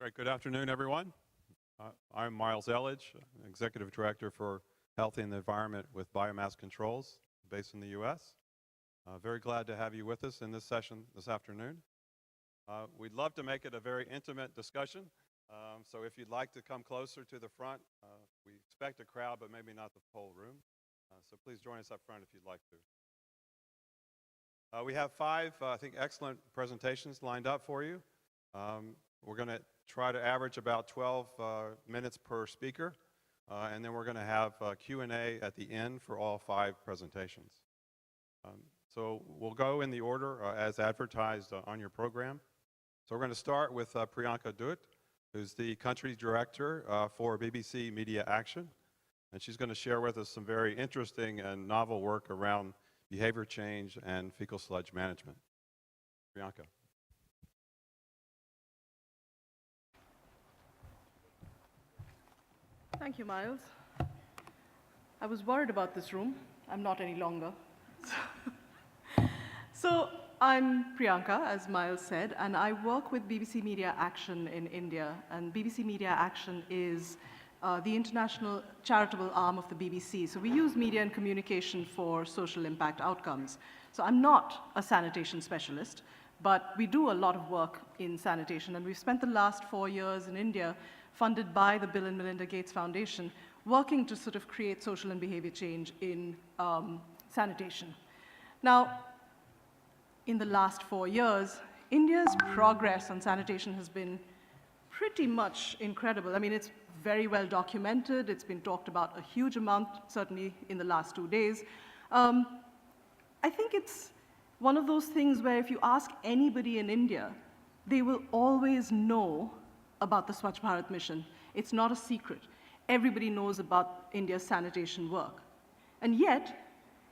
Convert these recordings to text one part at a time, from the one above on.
Great. Good afternoon, everyone. I'm Miles Elledge, Executive Director for Health and the Environment with Biomass Controls, based in the U.S. Very glad to have you with us in this session this afternoon. We'd love to make it a very intimate discussion, so if you'd like to come closer to the front, we expect a crowd, but maybe not the whole room. So please join us up front if you'd like to. We have five, I think, excellent presentations lined up for you. We're going to try to average about 12 minutes per speaker, and then we're going to have Q&A at the end for all five presentations. So we'll go in the order as advertised on your program. So we're going to start with Priyanka Dutt, who's the country director for BBC Media Action, and she's going to share with us some very interesting and novel work around behavior change and fecal sludge management. Priyanka. Thank you, Miles. I was worried about this room. I'm not any longer. So I'm Priyanka, as Miles said, and I work with BBC Media Action in India. And BBC Media Action is the international charitable arm of the BBC. So we use media and communication for social impact outcomes. So I'm not a sanitation specialist, but we do a lot of work in sanitation. And we've spent the last 4 years in India funded by the Bill and Melinda Gates Foundation, working to sort of create social and behavior change in sanitation. Now, in the last 4 years, India's progress on sanitation has been pretty much incredible. I mean, it's very well documented. It's been talked about a huge amount, certainly in the last 2 days. I think it's one of those things where if you ask anybody in India, they will always know about the Swachh Bharat mission. It's not a secret. Everybody knows about India's sanitation work. And yet,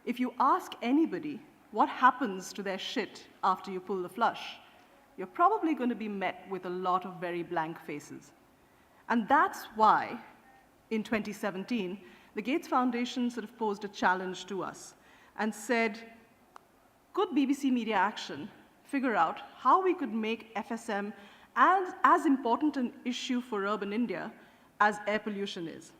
if you ask anybody what happens to their shit after you pull the flush, you're probably going to be met with a lot of very blank faces. And that's why, in 2017, the Gates Foundation sort of posed a challenge to us and said, could BBC Media Action figure out how we could make FSM as important an issue for urban India as air pollution is?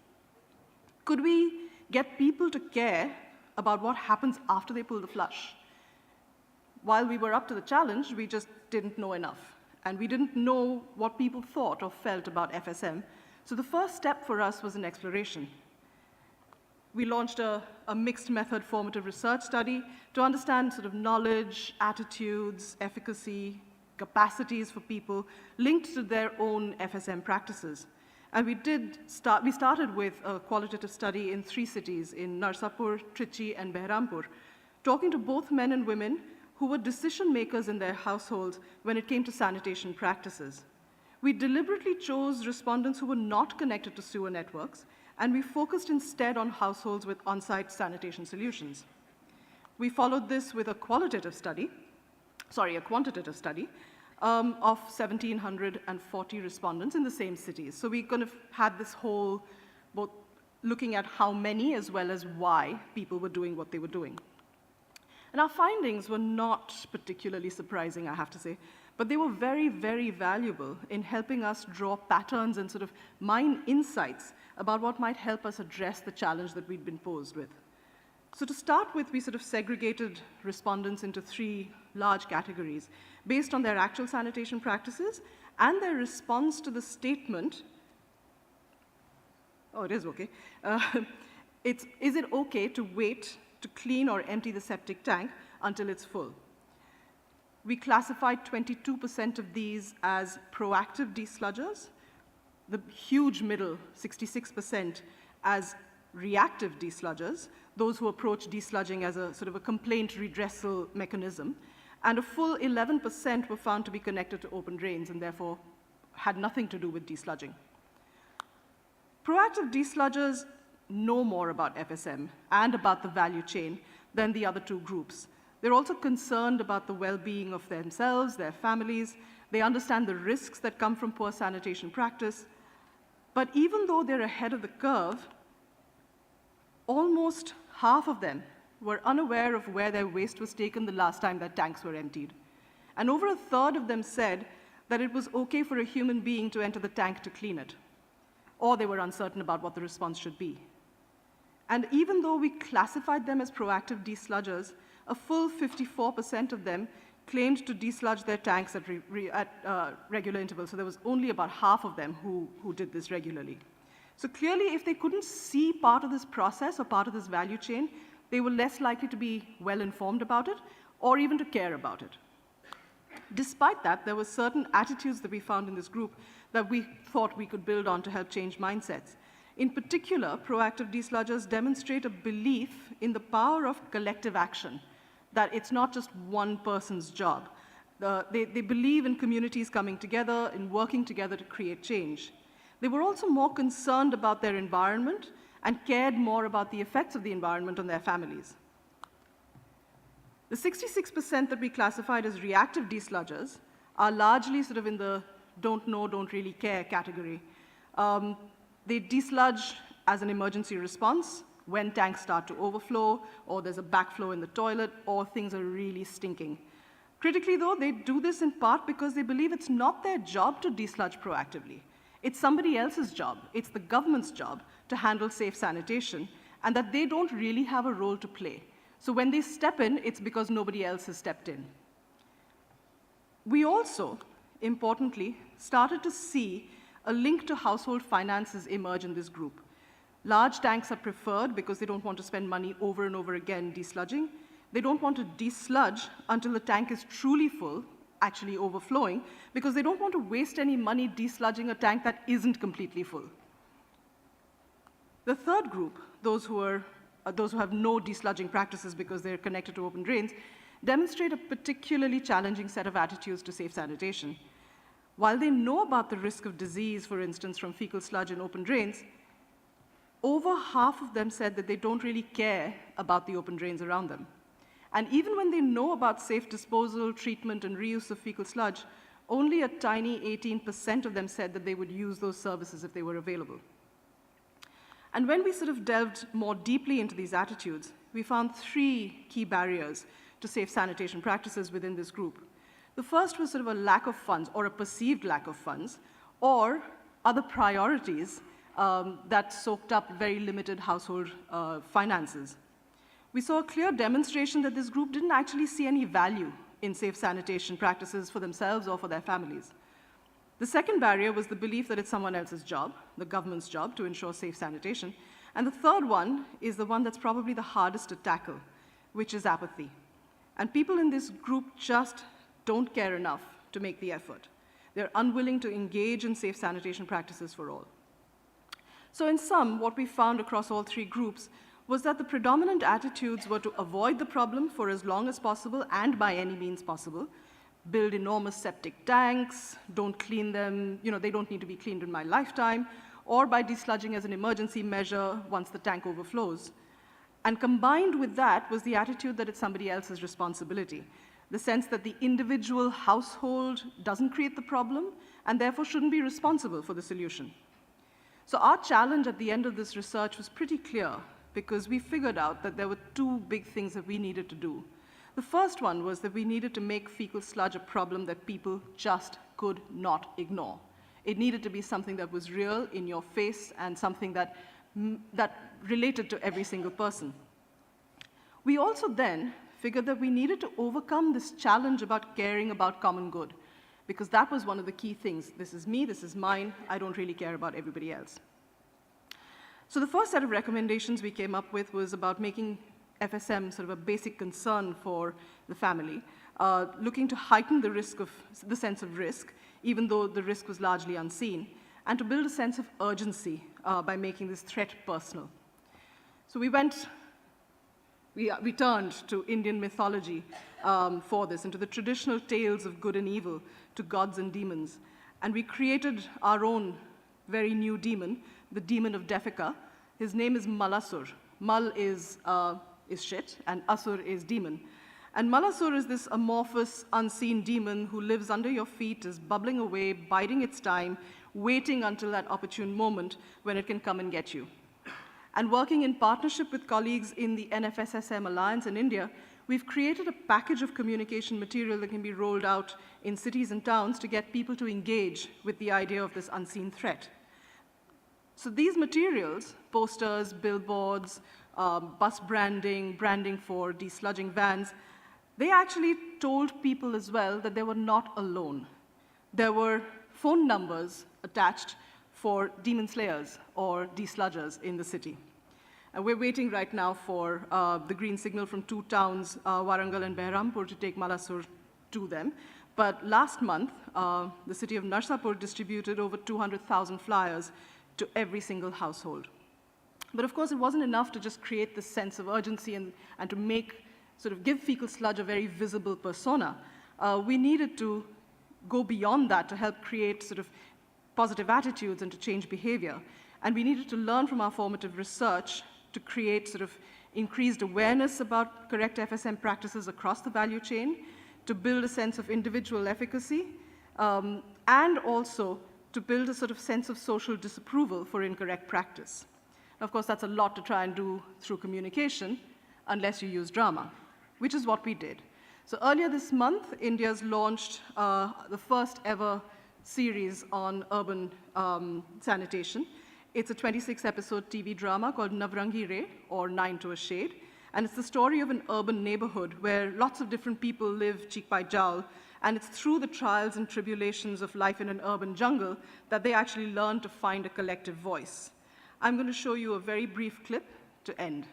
Could we get people to care about what happens after they pull the flush? While we were up to the challenge, we just didn't know enough. And we didn't know what people thought or felt about FSM. So the first step for us was an exploration. We launched a mixed method formative research study to understand sort of knowledge, attitudes, efficacy, capacities for people linked to their own FSM practices. And we started with a qualitative study in 3 cities, in Narsapur, Trichy, and Behrampur, talking to both men and women who were decision makers in their households when it came to sanitation practices. We deliberately chose respondents who were not connected to sewer networks, and we focused instead on households with on-site sanitation solutions. We followed this with a quantitative study of 1,740 respondents in the same cities. So we kind of had this whole, both looking at how many as well as why people were doing what they were doing. And our findings were not particularly surprising, I have to say, but they were very, very valuable in helping us draw patterns and sort of mine insights about what might help us address the challenge that we'd been posed with. So to start with, we sort of segregated respondents into 3 large categories based on their actual sanitation practices and their response to the statement, oh, it is okay. Is it okay to wait to clean or empty the septic tank until it's full? We classified 22% of these as proactive desludgers, the huge middle, 66%, as reactive desludgers, those who approach desludging as a sort of a complaint redressal mechanism, and a full 11% were found to be connected to open drains and therefore had nothing to do with desludging. Proactive desludgers know more about FSM and about the value chain than the other 2 groups. They're also concerned about the well-being of themselves, their families. They understand the risks that come from poor sanitation practice. But even though they're ahead of the curve, almost half of them were unaware of where their waste was taken the last time their tanks were emptied. And over 1/3 of them said that it was okay for a human being to enter the tank to clean it, or they were uncertain about what the response should be. And even though we classified them as proactive desludgers, a full 54% of them claimed to desludge their tanks at regular intervals. So there was only about half of them who did this regularly. So clearly, if they couldn't see part of this process or part of this value chain, they were less likely to be well-informed about it or even to care about it. Despite that, there were certain attitudes that we found in this group that we thought we could build on to help change mindsets. In particular, proactive desludgers demonstrate a belief in the power of collective action, that it's not just one person's job. They believe in communities coming together, in working together to create change. They were also more concerned about their environment and cared more about the effects of the environment on their families. The 66% that we classified as reactive desludgers are largely sort of in the don't know, don't really care category. They desludge as an emergency response when tanks start to overflow, or there's a backflow in the toilet, or things are really stinking. Critically, though, they do this in part because they believe it's not their job to desludge proactively. It's somebody else's job. It's the government's job to handle safe sanitation, and that they don't really have a role to play. So when they step in, it's because nobody else has stepped in. We also, importantly, started to see a link to household finances emerge in this group. Large tanks are preferred because they don't want to spend money over and over again desludging. They don't want to desludge until the tank is truly full, actually overflowing, because they don't want to waste any money desludging a tank that isn't completely full. The third group, those who have no desludging practices because they're connected to open drains, demonstrate a particularly challenging set of attitudes to safe sanitation. While they know about the risk of disease, for instance, from fecal sludge in open drains, over half of them said that they don't really care about the open drains around them. And even when they know about safe disposal, treatment, and reuse of fecal sludge, only a tiny 18% of them said that they would use those services if they were available. And when we sort of delved more deeply into these attitudes, we found three key barriers to safe sanitation practices within this group. The first was sort of a lack of funds, or a perceived lack of funds, or other priorities that soaked up very limited household finances. We saw a clear demonstration that this group didn't actually see any value in safe sanitation practices for themselves or for their families. The second barrier was the belief that it's someone else's job, the government's job, to ensure safe sanitation. And the third one is the one that's probably the hardest to tackle, which is apathy. And people in this group just don't care enough to make the effort. They're unwilling to engage in safe sanitation practices for all. So in sum, what we found across all three groups was that the predominant attitudes were to avoid the problem for as long as possible and by any means possible, build enormous septic tanks, don't clean them, they don't need to be cleaned in my lifetime, or by desludging as an emergency measure once the tank overflows. And combined with that was the attitude that it's somebody else's responsibility, the sense that the individual household doesn't create the problem and therefore shouldn't be responsible for the solution. So our challenge at the end of this research was pretty clear, because we figured out that there were two big things that we needed to do. The first one was that we needed to make fecal sludge a problem that people just could not ignore. It needed to be something that was real, in your face, and something that related to every single person. We also then figured that we needed to overcome this challenge about caring about common good, because that was one of the key things. This is me, this is mine, I don't really care about everybody else. So the first set of recommendations we came up with was about making FSM sort of a basic concern for the family, looking to heighten the sense of risk, even though the risk was largely unseen, and to build a sense of urgency by making this threat personal. So we turned to Indian mythology for this, and to the traditional tales of good and evil, to gods and demons. And we created our own very new demon, the demon of Defeca. His name is Malasur. Mal is shit, and Asur is demon. And Malasur is this amorphous, unseen demon who lives under your feet, is bubbling away, biding its time, waiting until that opportune moment when it can come and get you. And working in partnership with colleagues in the NFSSM Alliance in India, we've created a package of communication material that can be rolled out in cities and towns to get people to engage with the idea of this unseen threat. So these materials, posters, billboards, bus branding, branding for desludging vans, they actually told people as well that they were not alone. There were phone numbers attached for demon slayers or desludgers in the city. And we're waiting right now for the green signal from two towns, Warangal and Behrampur, to take Malasur to them. But last month, the city of Narsapur distributed over 200,000 flyers to every single household. But of course, it wasn't enough to just create this sense of urgency and to make, sort of give fecal sludge a very visible persona. We needed to go beyond that to help create sort of positive attitudes and to change behavior. And we needed to learn from our formative research to create sort of increased awareness about correct FSM practices across the value chain, to build a sense of individual efficacy, and also to build a sort of sense of social disapproval for incorrect practice. Of course, that's a lot to try and do through communication unless you use drama, which is what we did. So earlier this month, India's launched the first ever series on urban sanitation. It's a 26-episode TV drama called Navrangi Re, or Nine to a Shade. And it's the story of an urban neighborhood where lots of different people live cheek by jowl. And it's through the trials and tribulations of life in an urban jungle that they actually learn to find a collective voice. I'm going to show you a very brief clip to end.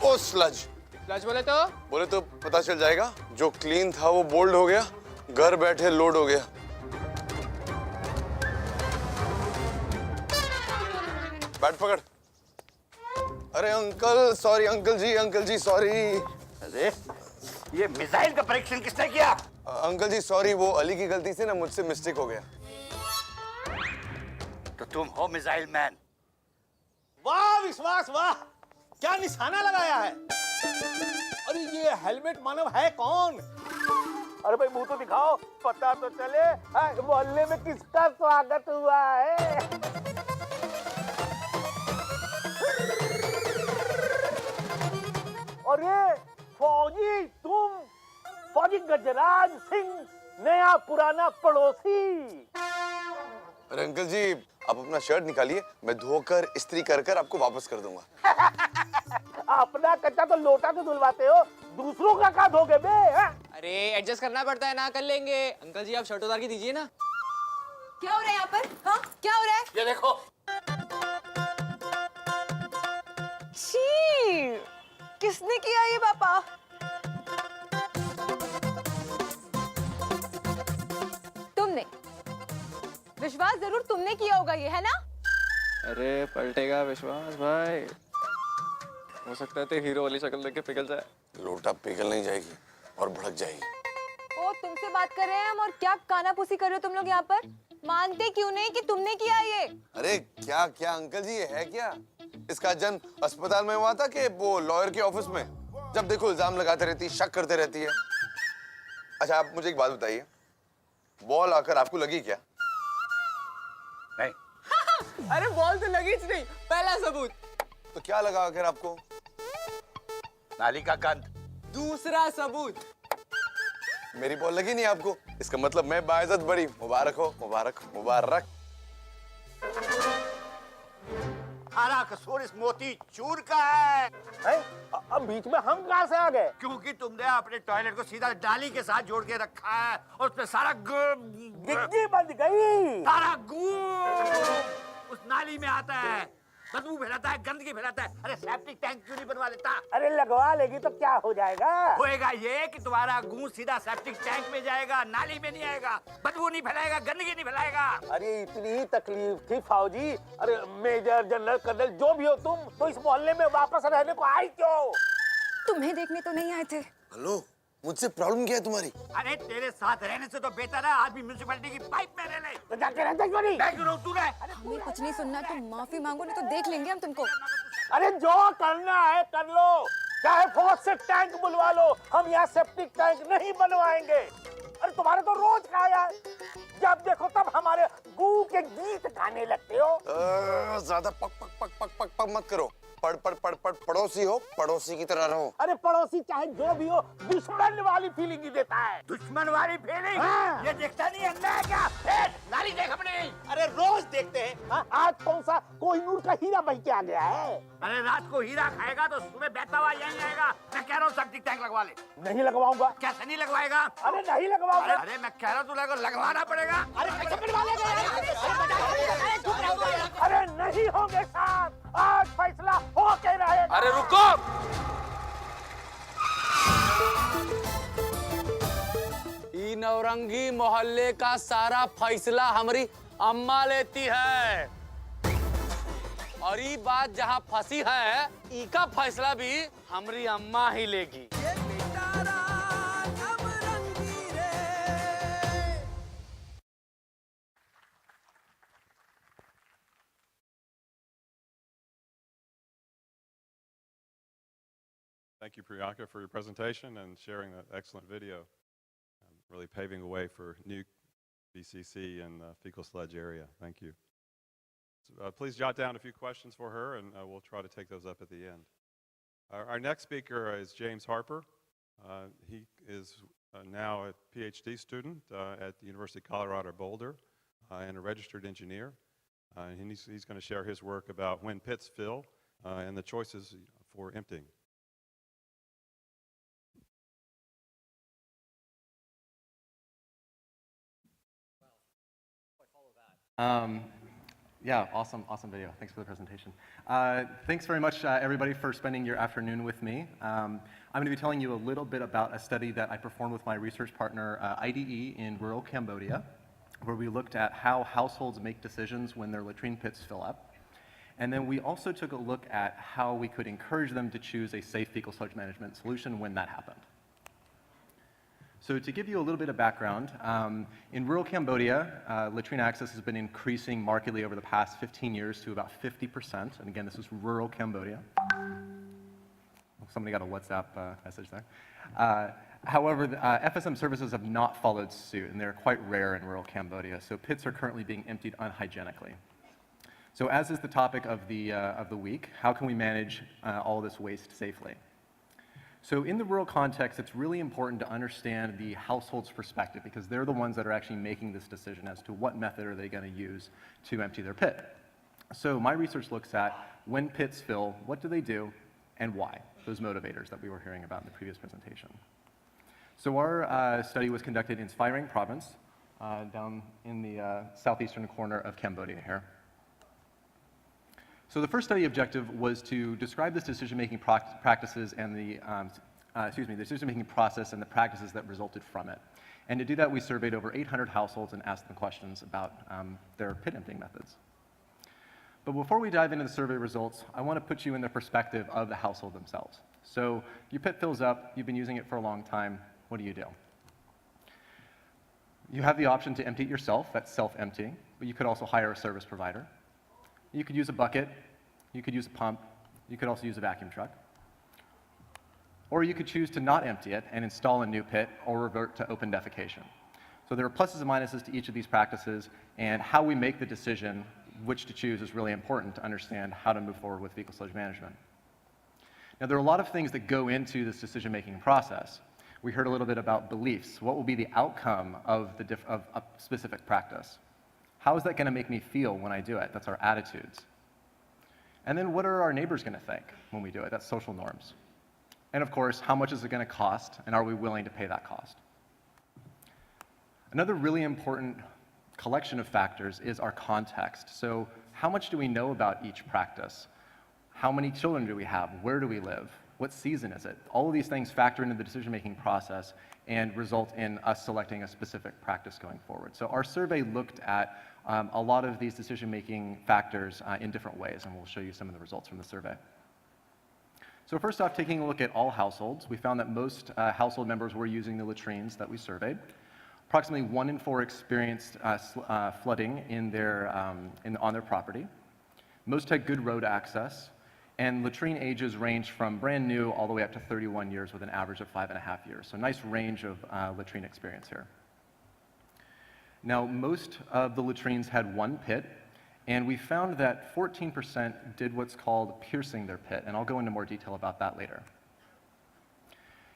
ओ स्लज बोले तो पता चल जाएगा। जो clean था वो बोल्ड हो गया, घर बैठे लोड हो गया। बैट पकड़। अरे अंकल सॉरी, अंकल जी सॉरी। अरे ये मिसाइल का परीक्षण किसने किया? अंकल जी सॉरी, वो अली की गलती से ना मुझसे मिस्टेक हो गया। तो तुम हो मिसाइल मैन? वाह विश्वास वाह, क्या निशाना लगाया है। अरे ये हेलमेट मानव है कौन? अरे भाई मुंह तो दिखाओ, पता तो चले मोहल्ले में किसका स्वागत हुआ है। और ये फौजी, तुम फौजी गजराज सिंह, नया पुराना पड़ोसी। अरे अंकल जी आप अपना शर्ट निकालिए, मैं धोकर इस्त्री कर आपको वापस कर दूंगा। अपना कच्चा तो लोटा से धुलवाते हो, दूसरों का क्या धोगे बे? अरे एडजस्ट करना पड़ता है ना, कर लेंगे। अंकल जी आप शर्ट उतार के दीजिए ना। क्या हो रहा है यहाँ पर? हाँ क्या हो रहा है? ये देखो। छी, किसने किया ये पापा? तुमने। विश्वास जरूर तुमने किया होगा ये, है ना? अरे पलटेगा विश्वास भाई, हो सकता है तो हीरो वाली शक्ल देख के पिघल जाए। लोटा पिघल नहीं जाएगी और भड़क जाएगी। ओ तुमसे बात कर रहे हैं हम, और क्या कानाफूसी कर रहे हो तुम लोग यहाँ पर? मानते क्यों नहीं कि तुमने किया ये? अरे क्या क्या अंकल जी, ये है क्या? इसका जन्म अस्पताल में हुआ था कि वो लॉयर के ऑफिस में? जब देखो इल्जाम लगाते रहती है, शक करते रहती है। अच्छा आप मुझे एक बात बताइए, बॉल आकर आपको लगी क्या? नहीं। अरे बॉल तो लगी ही नहीं, पहला सबूत। तो क्या लगा आखिर आपको? नाली का गंध। दूसरा सबूत, मेरी बॉल लगी नहीं आपको, इसका मतलब मैं बाइज्जत बड़ी। मुबारक हो, मुबारक मुबारक। सारा कसूर इस मोती चूर का है। अब बीच में हम कहाँ से आ गए? क्योंकि तुमने अपने टॉयलेट को सीधा डाली के साथ जोड़ के रखा है और उसमें सारा गिग्गी बंद गई। सारा गू उस नाली में आता है, बदबू फैलाता है, गंदगी फैलाता है। अरे सेप्टिक टैंक क्यों नहीं बनवा लेता? अरे लगवा लेगी तो क्या हो जाएगा? होएगा ये कि तुम्हारा गू सीधा सेप्टिक टैंक में जाएगा, नाली में नहीं आएगा, बदबू नहीं फैलाएगा, गंदगी नहीं फैलाएगा। अरे इतनी तकलीफ थी फौजी। अरे मेजर जनरल कर्नल जो भी हो तुम, तो इस मोहल्ले में वापस रहने को आई क्यों? तुम्हें देखने तो नहीं आए थे। हेलो, मुझसे प्रॉब्लम क्या है तुम्हारी? अरे तेरे साथ रहने से तो बेहतर है आदमी म्युनिसिपैलिटी की पाइप में रह ले। तो जाके रहते क्यों नहीं? मैं क्यों रहूं, तू रह। हमें कुछ नहीं सुनना, तुम माफी मांगो नहीं तो देख लेंगे हम तुमको। अरे जो करना है कर लो, चाहे फौज से टैंक बुलवा लो, हम यहाँ सेप्टिक टैंक नहीं बनवाएंगे। अरे तुम्हारे तो रोज का है यार, जब देखो तब हमारे गू के गीत गाने लगते हो। ज्यादा पक पक पक पक पक पक मत करो। पढ़ पढ़ पढ़ पढ़ पड़ोसी हो, पड़ोसी की तरह रहो। अरे पड़ोसी चाहे जो भी हो, दुश्मन वाली फीलिंग ही देता है। दुश्मन वाली फीलिंग। हाँ। ये देखता नहीं है मैं क्या? नाली देख अपनी। अरे रोज देखते हैं। हाँ? आज कौन सा कोहिनूर का हीरा बह के आ गया है? अरे रात को हीरा खाएगा तो सुबह बहता हुआ यहीं आएगा। मैं कह रहा हूँ सेप्टिक टैंक लगवा ले। नहीं लगवाऊंगा। कैसे नहीं लगवाएगा? अरे नहीं लगवाऊंगा। अरे मैं कह रहा हूँ तू लगवाना पड़ेगा। अरे कैसे बनवा लेगा यार? अरे नहीं होंगे साहब, आज फैसला होके रहेगा। अरे रुको। ई नौरंगी मोहल्ले का सारा फैसला हमारी अम्मा लेती है, और ये बात जहाँ फंसी है, ई का फैसला भी हमारी अम्मा ही लेगी। Thank you, Priyanka, for your presentation and sharing that excellent video. Really paving the way for new BCC in the fecal sludge area. Thank you. So, please jot down a few questions for her, and we'll try to take those up at the end. Our next speaker is James Harper. He is now a PhD student at the University of Colorado Boulder and a registered engineer. And he's going to share his work about when pits fill and the choices for emptying. Yeah, awesome video. Thanks for the presentation. Thanks very much, everybody, for spending your afternoon with me. I'm going to be telling you a little bit about a study that I performed with my research partner, IDE, in rural Cambodia, where we looked at how households make decisions when their latrine pits fill up. And then we also took a look at how we could encourage them to choose a safe fecal sludge management solution when that happened. So to give you a little bit of background, in rural Cambodia, latrine access has been increasing markedly over the past 15 years to about 50%. And again, this is rural Cambodia. Somebody got a WhatsApp message there. However, FSM services have not followed suit, and they're quite rare in rural Cambodia. So pits are currently being emptied unhygienically. So as is the topic of the week, how can we manage all this waste safely? So in the rural context, it's really important to understand the household's perspective, because they're the ones that are actually making this decision as to what method are they going to use to empty their pit. So my research looks at when pits fill, what do they do, and why, those motivators that we were hearing about in the previous presentation. So our study was conducted in Phairang province, down in the southeastern corner of Cambodia here. So the first study objective was to describe this decision-making practices and the decision-making process and the practices that resulted from it. And to do that, we surveyed over 800 households and asked them questions about their pit emptying methods. But before we dive into the survey results, I want to put you in the perspective of the household themselves. So your pit fills up, you've been using it for a long time, what do? You have the option to empty it yourself, that's self-emptying, but you could also hire a service provider. You could use a bucket, you could use a pump, you could also use a vacuum truck. Or you could choose to not empty it and install a new pit or revert to open defecation. So there are pluses and minuses to each of these practices, and how we make the decision which to choose is really important to understand how to move forward with fecal sludge management. Now, there are a lot of things that go into this decision-making process. We heard a little bit about beliefs. What will be the outcome of a specific practice? How is that going to make me feel when I do it? That's our attitudes. And then what are our neighbors going to think when we do it? That's social norms. And of course, how much is it going to cost, and are we willing to pay that cost? Another really important collection of factors is our context. So how much do we know about each practice? How many children do we have? Where do we live? What season is it? All of these things factor into the decision-making process and result in us selecting a specific practice going forward. So our survey looked at a lot of these decision-making factors in different ways, and we'll show you some of the results from the survey. So first off, taking a look at all households, we found that most household members were using the latrines that we surveyed. Approximately 1 in 4 experienced flooding on their property. Most had good road access, and latrine ages range from brand new all the way up to 31 years with an average of 5.5 years. So nice range of latrine experience here. Now, most of the latrines had one pit, and we found that 14% did what's called piercing their pit, and I'll go into more detail about that later.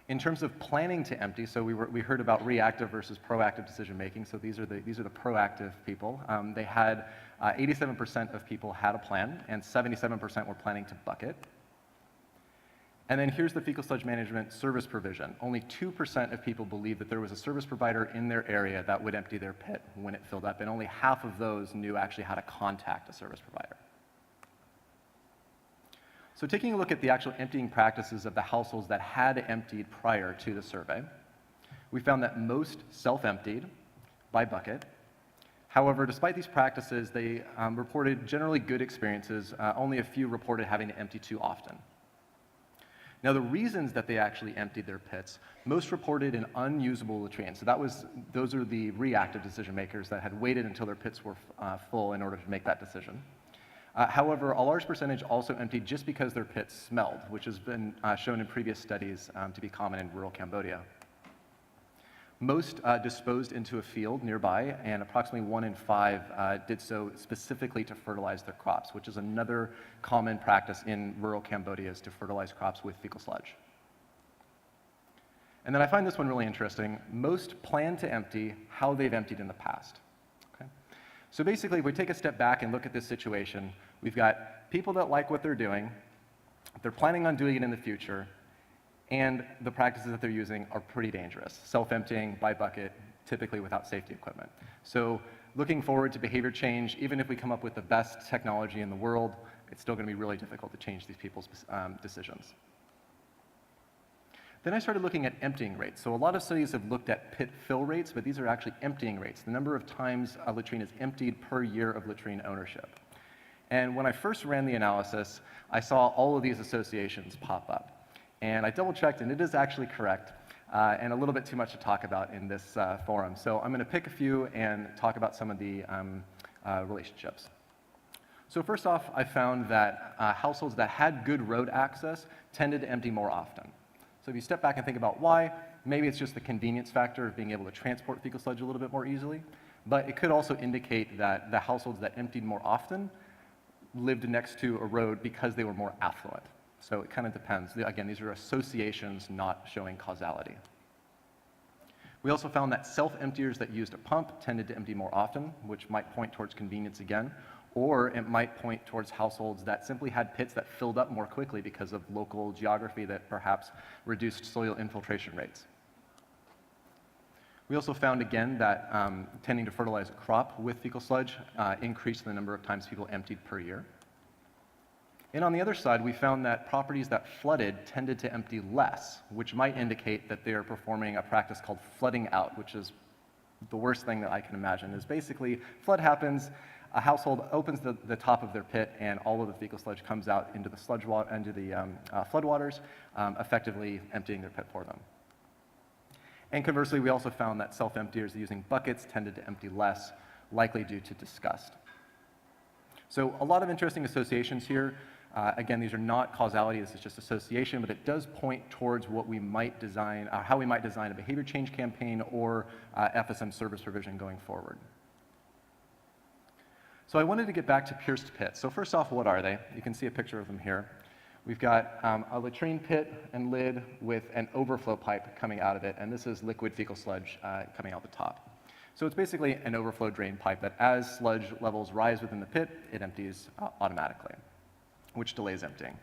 In terms of planning to empty, so we heard about reactive versus proactive decision making. So these are the proactive people. They had 87% of people had a plan, and 77% were planning to bucket. And then here's the fecal sludge management service provision. Only 2% of people believed that there was a service provider in their area that would empty their pit when it filled up, and only half of those knew actually how to contact a service provider. So taking a look at the actual emptying practices of the households that had emptied prior to the survey, we found that most self-emptied by bucket. However, despite these practices, they reported generally good experiences. Only a few reported having to empty too often. Now, the reasons that they actually emptied their pits, most reported an unusable latrine. So those are the reactive decision makers that had waited until their pits were full in order to make that decision. However, a large percentage also emptied just because their pits smelled, which has been shown in previous studies to be common in rural Cambodia. Most disposed into a field nearby, and approximately 1 in 5 did so specifically to fertilize their crops, which is another common practice in rural Cambodia, is to fertilize crops with fecal sludge. And then I find this one really interesting. Most plan to empty how they've emptied in the past. Okay? So basically, if we take a step back and look at this situation, we've got people that like what they're doing, they're planning on doing it in the future, and the practices that they're using are pretty dangerous. Self-emptying by bucket, typically without safety equipment. So looking forward to behavior change, even if we come up with the best technology in the world, it's still going to be really difficult to change these people's decisions. Then I started looking at emptying rates. So a lot of studies have looked at pit fill rates, but these are actually emptying rates, the number of times a latrine is emptied per year of latrine ownership. And when I first ran the analysis, I saw all of these associations pop up. And I double-checked, and it is actually correct, and a little bit too much to talk about in this forum. So I'm going to pick a few and talk about some of the relationships. So first off, I found that households that had good road access tended to empty more often. So if you step back and think about why, maybe it's just the convenience factor of being able to transport fecal sludge a little bit more easily, but it could also indicate that the households that emptied more often lived next to a road because they were more affluent. So it kind of depends. Again, these are associations, not showing causality. We also found that self-emptiers that used a pump tended to empty more often, which might point towards convenience again, or it might point towards households that simply had pits that filled up more quickly because of local geography that perhaps reduced soil infiltration rates. We also found again that tending to fertilize a crop with fecal sludge increased the number of times people emptied per year. And on the other side, we found that properties that flooded tended to empty less, which might indicate that they are performing a practice called flooding out, which is the worst thing that I can imagine. Is basically, flood happens, a household opens the top of their pit, and all of the fecal sludge comes out into the floodwaters, effectively emptying their pit for them. And conversely, we also found that self-emptiers using buckets tended to empty less, likely due to disgust. So a lot of interesting associations here. Again, these are not causality, this is just association, but it does point towards what we might design, how we might design a behavior change campaign or FSM service provision going forward. So I wanted to get back to pierced pits. So first off, what are they? You can see a picture of them here. We've got a latrine pit and lid with an overflow pipe coming out of it, and this is liquid fecal sludge coming out the top. So it's basically an overflow drain pipe that as sludge levels rise within the pit, it empties automatically, which delays emptying.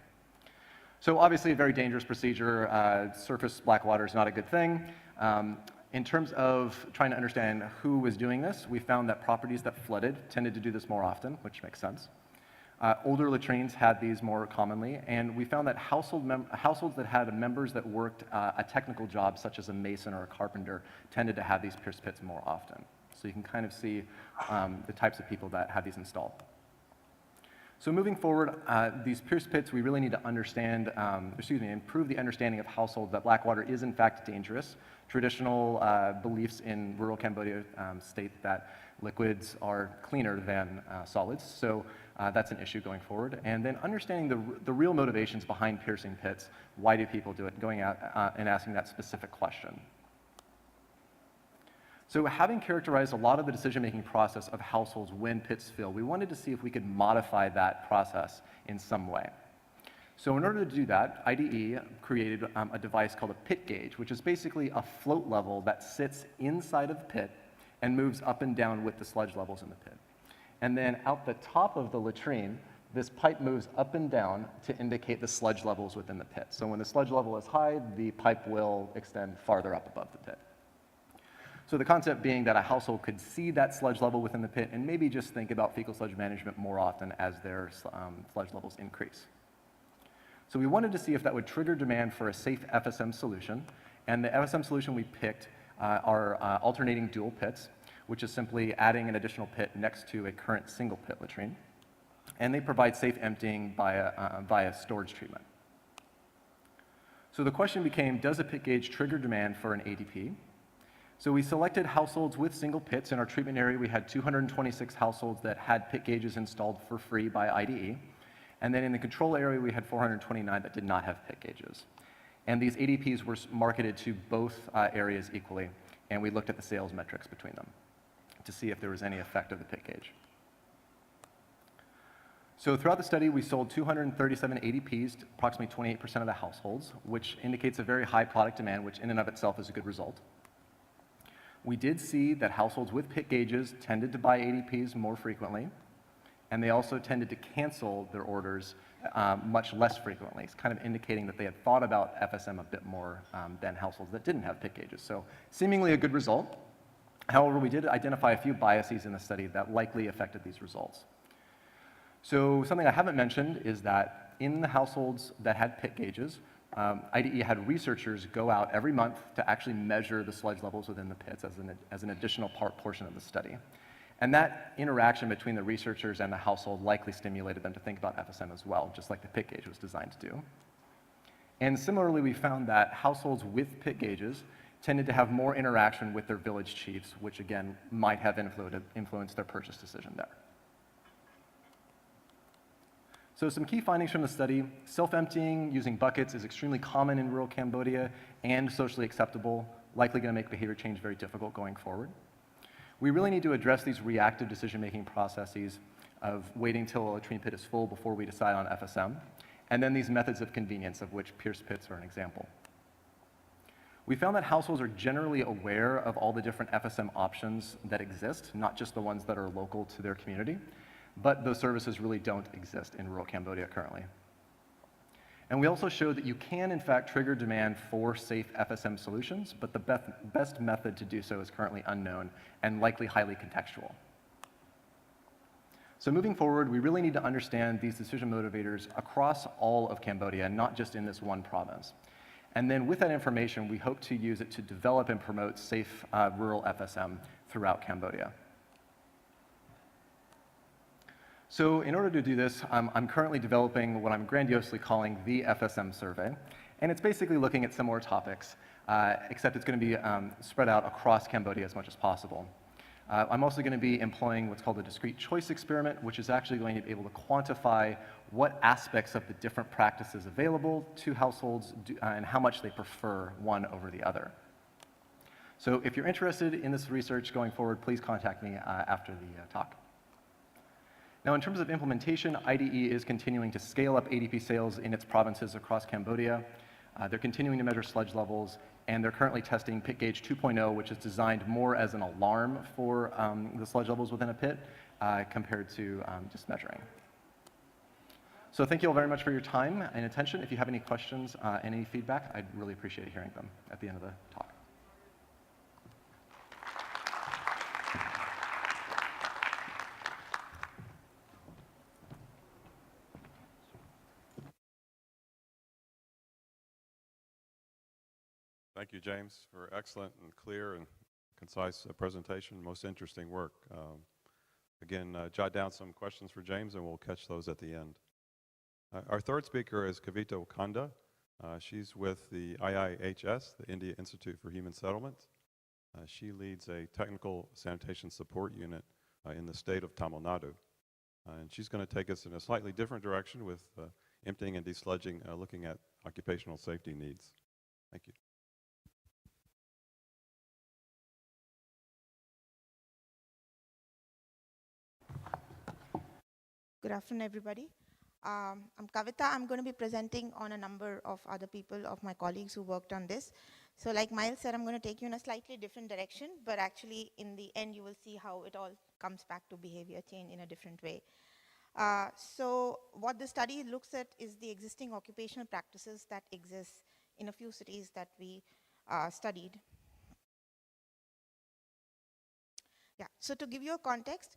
So obviously a very dangerous procedure. Surface black water is not a good thing. In terms of trying to understand who was doing this, we found that properties that flooded tended to do this more often, which makes sense. Older latrines had these more commonly, and we found that households that had members that worked a technical job, such as a mason or a carpenter, tended to have these pierced pits more often. So you can kind of see the types of people that had these installed. So moving forward, these pierced pits, we really need to understand, improve the understanding of households that black water is in fact dangerous. Traditional beliefs in rural Cambodia state that liquids are cleaner than solids, so that's an issue going forward. And then understanding the real motivations behind piercing pits, why do people do it, going out and asking that specific question. So having characterized a lot of the decision-making process of households when pits fill, we wanted to see if we could modify that process in some way. So in order to do that, IDE created a device called a pit gauge, which is basically a float level that sits inside of the pit and moves up and down with the sludge levels in the pit. And then out the top of the latrine, this pipe moves up and down to indicate the sludge levels within the pit. So when the sludge level is high, the pipe will extend farther up above the pit. So the concept being that a household could see that sludge level within the pit and maybe just think about fecal sludge management more often as their sludge levels increase. So we wanted to see if that would trigger demand for a safe FSM solution, and the FSM solution we picked are alternating dual pits, which is simply adding an additional pit next to a current single pit latrine, and they provide safe emptying via storage treatment. So the question became, does a pit gauge trigger demand for an ADP? So we selected households with single pits. In our treatment area, we had 226 households that had pit gauges installed for free by IDE. And then in the control area, we had 429 that did not have pit gauges. And these ADPs were marketed to both areas equally, and we looked at the sales metrics between them to see if there was any effect of the pit gauge. So throughout the study, we sold 237 ADPs to approximately 28% of the households, which indicates a very high product demand, which in and of itself is a good result. We did see that households with pit gauges tended to buy ADPs more frequently, and they also tended to cancel their orders much less frequently. It's kind of indicating that they had thought about FSM a bit more than households that didn't have pit gauges. So seemingly a good result. However, we did identify a few biases in the study that likely affected these results. So something I haven't mentioned is that in the households that had pit gauges, IDE had researchers go out every month to actually measure the sludge levels within the pits as an additional portion of the study. And that interaction between the researchers and the household likely stimulated them to think about FSM as well, just like the pit gauge was designed to do. And similarly, we found that households with pit gauges tended to have more interaction with their village chiefs, which again might have influenced their purchase decision there. So some key findings from the study: self-emptying using buckets is extremely common in rural Cambodia and socially acceptable, likely going to make behavior change very difficult going forward. We really need to address these reactive decision-making processes of waiting till a latrine pit is full before we decide on FSM, and then these methods of convenience, of which pierced pits are an example. We found that households are generally aware of all the different FSM options that exist, not just the ones that are local to their community, but those services really don't exist in rural Cambodia currently. And we also showed that you can, in fact, trigger demand for safe FSM solutions, but the best method to do so is currently unknown and likely highly contextual. So moving forward, we really need to understand these decision motivators across all of Cambodia, not just in this one province. And then with that information, we hope to use it to develop and promote safe rural FSM throughout Cambodia. So in order to do this, I'm currently developing what I'm grandiosely calling the FSM survey. And it's basically looking at similar topics, except it's going to be spread out across Cambodia as much as possible. I'm also going to be employing what's called a discrete choice experiment, which is actually going to be able to quantify what aspects of the different practices available to households and how much they prefer one over the other. So if you're interested in this research going forward, please contact me after the talk. Now, in terms of implementation, IDE is continuing to scale up ADP sales in its provinces across Cambodia. They're continuing to measure sludge levels, and they're currently testing Pit Gauge 2.0, which is designed more as an alarm for the sludge levels within a pit compared to just measuring. So thank you all very much for your time and attention. If you have any questions, any feedback, I'd really appreciate hearing them at the end of the talk. Thank you, James, for excellent and clear and concise presentation. Most interesting work. Again, jot down some questions for James, and we'll catch those at the end. Our third speaker is Kavita Wakanda. She's with the IIHS, the India Institute for Human Settlement. She leads a technical sanitation support unit in the state of Tamil Nadu. And she's going to take us in a slightly different direction with emptying and desludging, looking at occupational safety needs. Thank you. Good afternoon, everybody. I'm Kavita. I'm going to be presenting on a number of other people, of my colleagues who worked on this. So like Miles said, I'm going to take you in a slightly different direction, but actually in the end, you will see how it all comes back to behavior change in a different way. So what the study looks at is the existing occupational practices that exist in a few cities that we studied. Yeah, so to give you a context,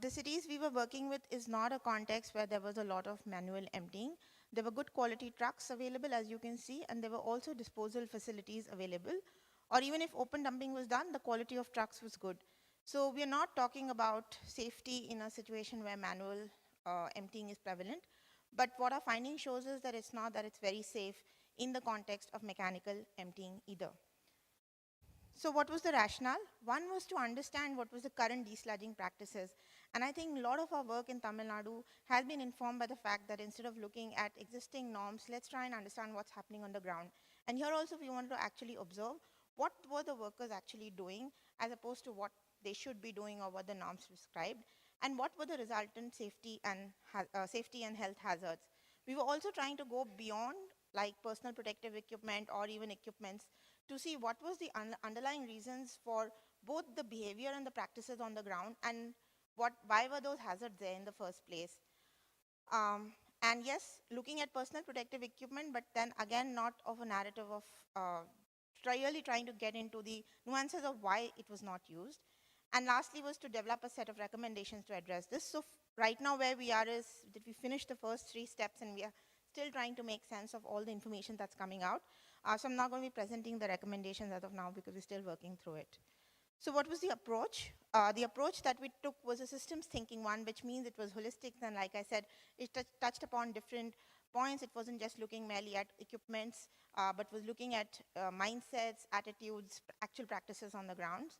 the cities we were working with is not a context where there was a lot of manual emptying. There were good quality trucks available, as you can see, and there were also disposal facilities available. Or even if open dumping was done, the quality of trucks was good. So we are not talking about safety in a situation where manual emptying is prevalent. But what our finding shows is that it's not that it's very safe in the context of mechanical emptying either. So what was the rationale? One was to understand what was the current desludging practices. And I think a lot of our work in Tamil Nadu has been informed by the fact that instead of looking at existing norms, let's try and understand what's happening on the ground. And here also we want to actually observe what were the workers actually doing as opposed to what they should be doing or what the norms prescribed, and what were the resultant safety and health hazards. We were also trying to go beyond like personal protective equipment or even equipments to see what was the underlying reasons for both the behavior and the practices on the ground, and why were those hazards there in the first place. And yes, looking at personal protective equipment, but then again, not of a narrative of really trying to get into the nuances of why it was not used. And lastly was to develop a set of recommendations to address this. So right now where we are is that we finished the first 3 steps and we are still trying to make sense of all the information that's coming out. So I'm not going to be presenting the recommendations as of now because we're still working through it. So what was the approach? The approach that we took was a systems thinking one, which means it was holistic, and like I said, it touched upon different points. It wasn't just looking merely at equipments, but was looking at mindsets, attitudes, actual practices on the grounds.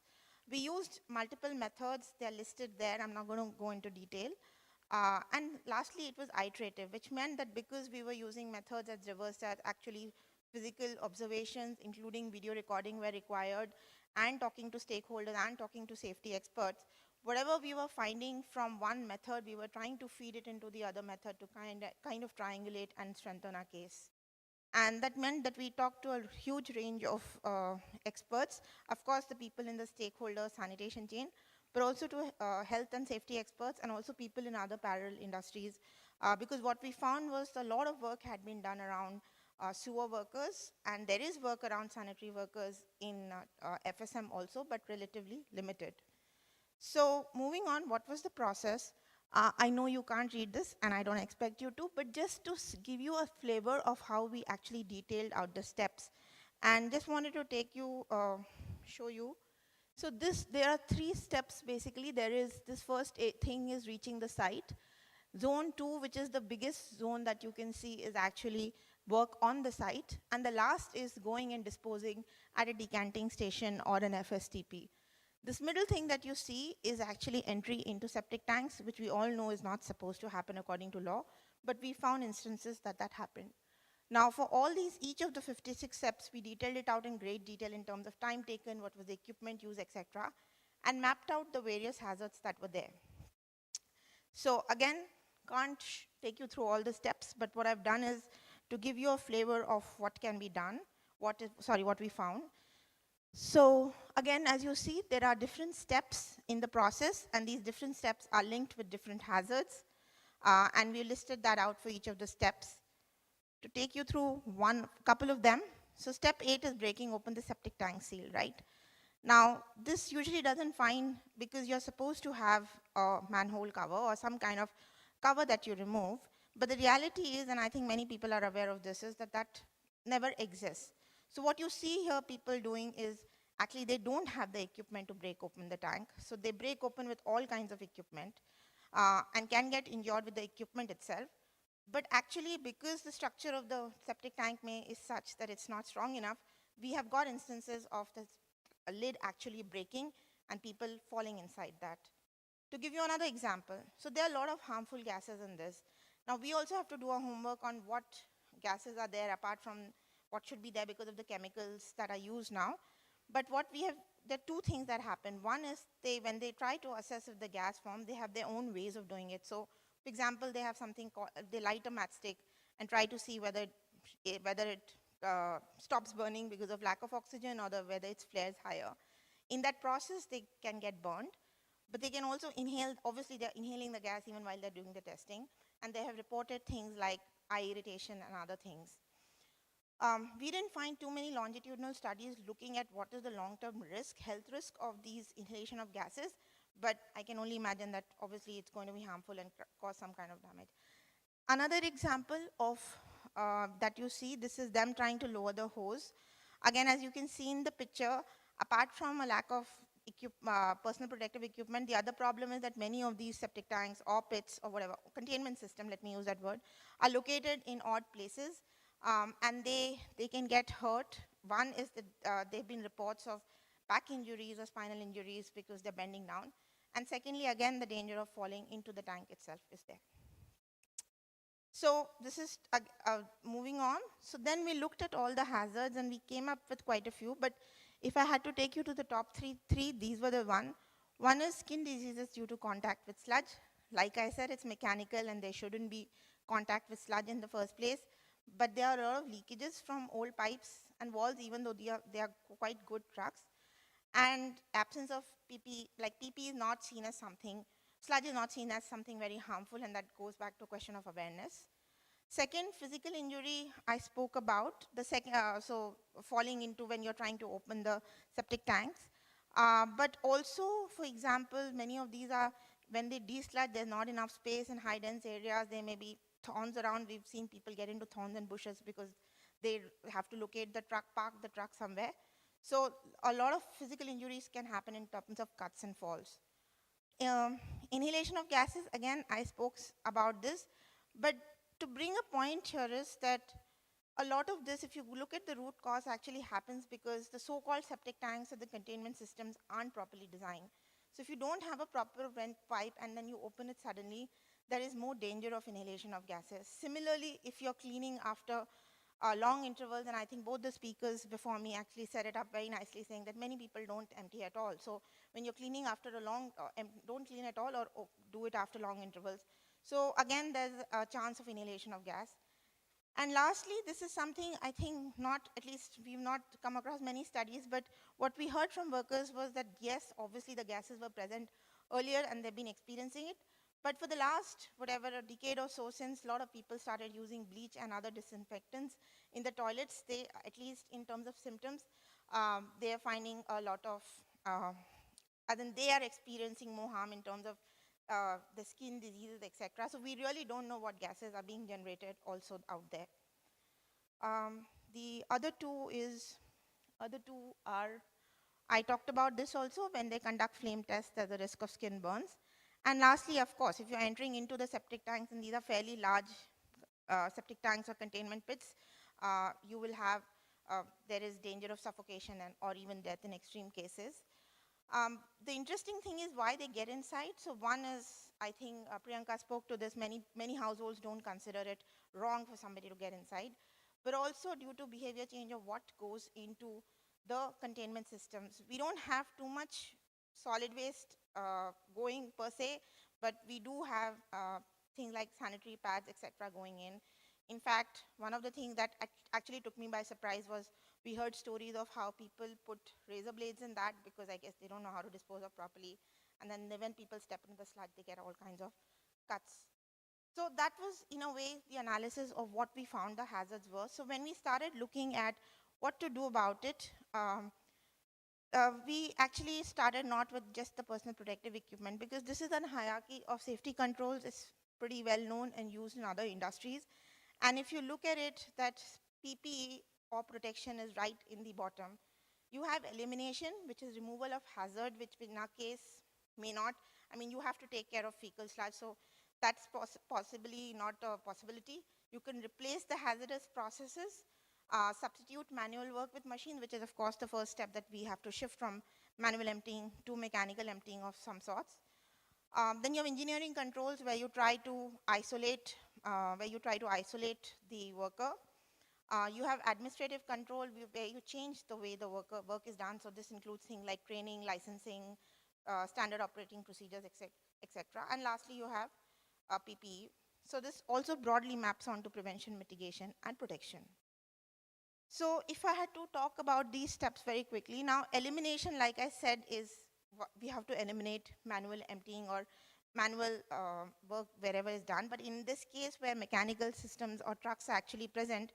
We used multiple methods. They're listed there. I'm not going to go into detail. And lastly, it was iterative, which meant that because we were using methods as diverse as actually physical observations, including video recording were required, and talking to stakeholders and talking to safety experts, whatever we were finding from one method, we were trying to feed it into the other method to kind of triangulate and strengthen our case. And that meant that we talked to a huge range of experts, of course, the people in the stakeholder sanitation chain, but also to health and safety experts and also people in other parallel industries. Because what we found was a lot of work had been done around sewer workers, and there is work around sanitary workers in FSM also, but relatively limited. So moving on, what was the process? I know you can't read this, and I don't expect you to, but just to give you a flavor of how we actually detailed out the steps. And just wanted to take you, show you. So there are 3 steps, basically. There is, this first thing is reaching the site. Zone 2, which is the biggest zone that you can see, is actually work on the site. And the last is going and disposing at a decanting station or an FSTP. This middle thing that you see is actually entry into septic tanks, which we all know is not supposed to happen according to law, but we found instances that happened. Now, for all these, each of the 56 steps, we detailed it out in great detail in terms of time taken, what was the equipment used, etc., and mapped out the various hazards that were there. So again, can't take you through all the steps, but what I've done is to give you a flavor of what can be done, what we found. So again, as you see, there are different steps in the process, and these different steps are linked with different hazards. And we listed that out for each of the steps. To take you through couple of them. So step 8 is breaking open the septic tank seal, right? Now, this usually doesn't find, because you're supposed to have a manhole cover or some kind of cover that you remove. But the reality is, and I think many people are aware of this, is that never exists. So what you see here people doing is, actually they don't have the equipment to break open the tank. So they break open with all kinds of equipment and can get injured with the equipment itself. But actually, because the structure of the septic tank is such that it's not strong enough, we have got instances of the lid actually breaking and people falling inside that. To give you another example, so there are a lot of harmful gases in this. Now, we also have to do our homework on what gases are there apart from what should be there because of the chemicals that are used now. But there are 2 things that happen. One is when they try to assess if the gas form, they have their own ways of doing it. So For example, they have something called, they light a matchstick and try to see whether it stops burning because of lack of oxygen or whether its flares higher. In that process, they can get burned, but they can also inhale, obviously they're inhaling the gas even while they're doing the testing, and they have reported things like eye irritation and other things. We didn't find too many longitudinal studies looking at what is the long-term risk, health risk of these inhalation of gases, but I can only imagine that obviously it's going to be harmful and cause some kind of damage. Another example of that you see, this is them trying to lower the hose. Again, as you can see in the picture, apart from a lack of personal protective equipment, the other problem is that many of these septic tanks or pits or whatever, containment system, let me use that word, are located in odd places, and they can get hurt. One is that there have been reports of back injuries or spinal injuries because they're bending down. And secondly, again, the danger of falling into the tank itself is there. So this is moving on. So then we looked at all the hazards and we came up with quite a few, but if I had to take you to the top three, these were the one. One is skin diseases due to contact with sludge. Like I said, it's mechanical and there shouldn't be contact with sludge in the first place, but there are a lot of leakages from old pipes and walls, even though they are quite good trucks. And absence of PP, like PP is not seen as something, sludge is not seen as something very harmful, and that goes back to a question of awareness. Second, physical injury I spoke about, the second, so falling into when you're trying to open the septic tanks. But also, for example, many of these are, when they desludge, there's not enough space in high dense areas, there may be thorns around. We've seen people get into thorns and bushes because they have to locate the truck, park the truck somewhere. So a lot of physical injuries can happen in terms of cuts and falls. Inhalation of gases, again, I spoke about this, but to bring a point here is that a lot of this, if you look at the root cause, actually happens because the so-called septic tanks or the containment systems aren't properly designed. So if you don't have a proper vent pipe and then you open it suddenly, there is more danger of inhalation of gases. Similarly, if you're cleaning after long intervals, and I think both the speakers before me actually set it up very nicely, saying that many people don't empty at all. So when you're cleaning after a long, don't clean at all or do it after long intervals. So again, there's a chance of inhalation of gas. And lastly, this is something I think not, at least we've not come across many studies, but what we heard from workers was that yes, obviously the gases were present earlier and they've been experiencing it. But for the last, whatever, a decade or so, since a lot of people started using bleach and other disinfectants in the toilets, they, at least in terms of symptoms, they are finding a lot of, as in they are experiencing more harm in terms of the skin diseases, etc. So we really don't know what gases are being generated also out there. The other two are, I talked about this also, when they conduct flame tests, there's a risk of skin burns. And lastly, of course, if you're entering into the septic tanks, and these are fairly large septic tanks or containment pits, you will have, there is danger of suffocation and, or even death in extreme cases. The interesting thing is why they get inside. So one is, I think Priyanka spoke to this, many households don't consider it wrong for somebody to get inside, but also due to behavior change of what goes into the containment systems. We don't have too much solid waste going per se, but we do have things like sanitary pads, etc. going in. In fact, one of the things that actually took me by surprise was we heard stories of how people put razor blades in that because I guess they don't know how to dispose of properly. And then when people step into the sludge, they get all kinds of cuts. So that was, in a way, the analysis of what we found the hazards were. So when we started looking at what to do about it, we actually started not with just the personal protective equipment because this is a hierarchy of safety controls. It's pretty well known and used in other industries. And if you look at it, that PPE or protection is right in the bottom. You have elimination, which is removal of hazard, which in our case may not. I mean, you have to take care of fecal sludge, so that's possibly not a possibility. You can replace the hazardous processes, substitute manual work with machine, which is of course the first step that we have to shift from manual emptying to mechanical emptying of some sorts. Then you have engineering controls where you try to isolate, the worker. You have administrative control where you change the way the work is done. So this includes things like training, licensing, standard operating procedures, etc. And lastly, you have PPE. So this also broadly maps onto prevention, mitigation, and protection. So if I had to talk about these steps very quickly, now elimination, like I said, is we have to eliminate manual emptying or manual work wherever is done. But in this case, where mechanical systems or trucks are actually present,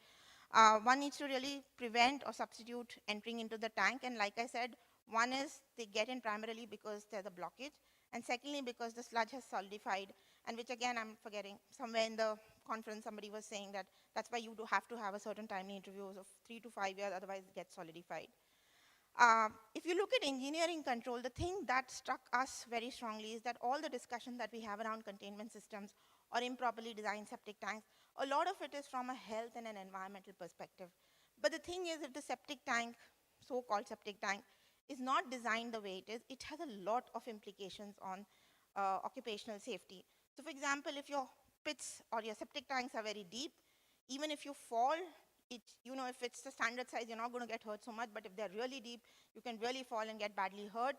one needs to really prevent or substitute entering into the tank. And like I said, one is they get in primarily because there's a blockage, and secondly, because the sludge has solidified, and which again, I'm forgetting, somewhere in the conference, somebody was saying that that's why you do have to have a certain timely intervals of 3 to 5 years, otherwise it gets solidified. If you look at engineering control, the thing that struck us very strongly is that all the discussion that we have around containment systems or improperly designed septic tanks, a lot of it is from a health and an environmental perspective. But the thing is, if the septic tank, so-called septic tank, is not designed the way it is, it has a lot of implications on occupational safety. So for example, if your pits or your septic tanks are very deep, even if you fall, if it's the standard size, you're not going to get hurt so much, but if they're really deep, you can really fall and get badly hurt.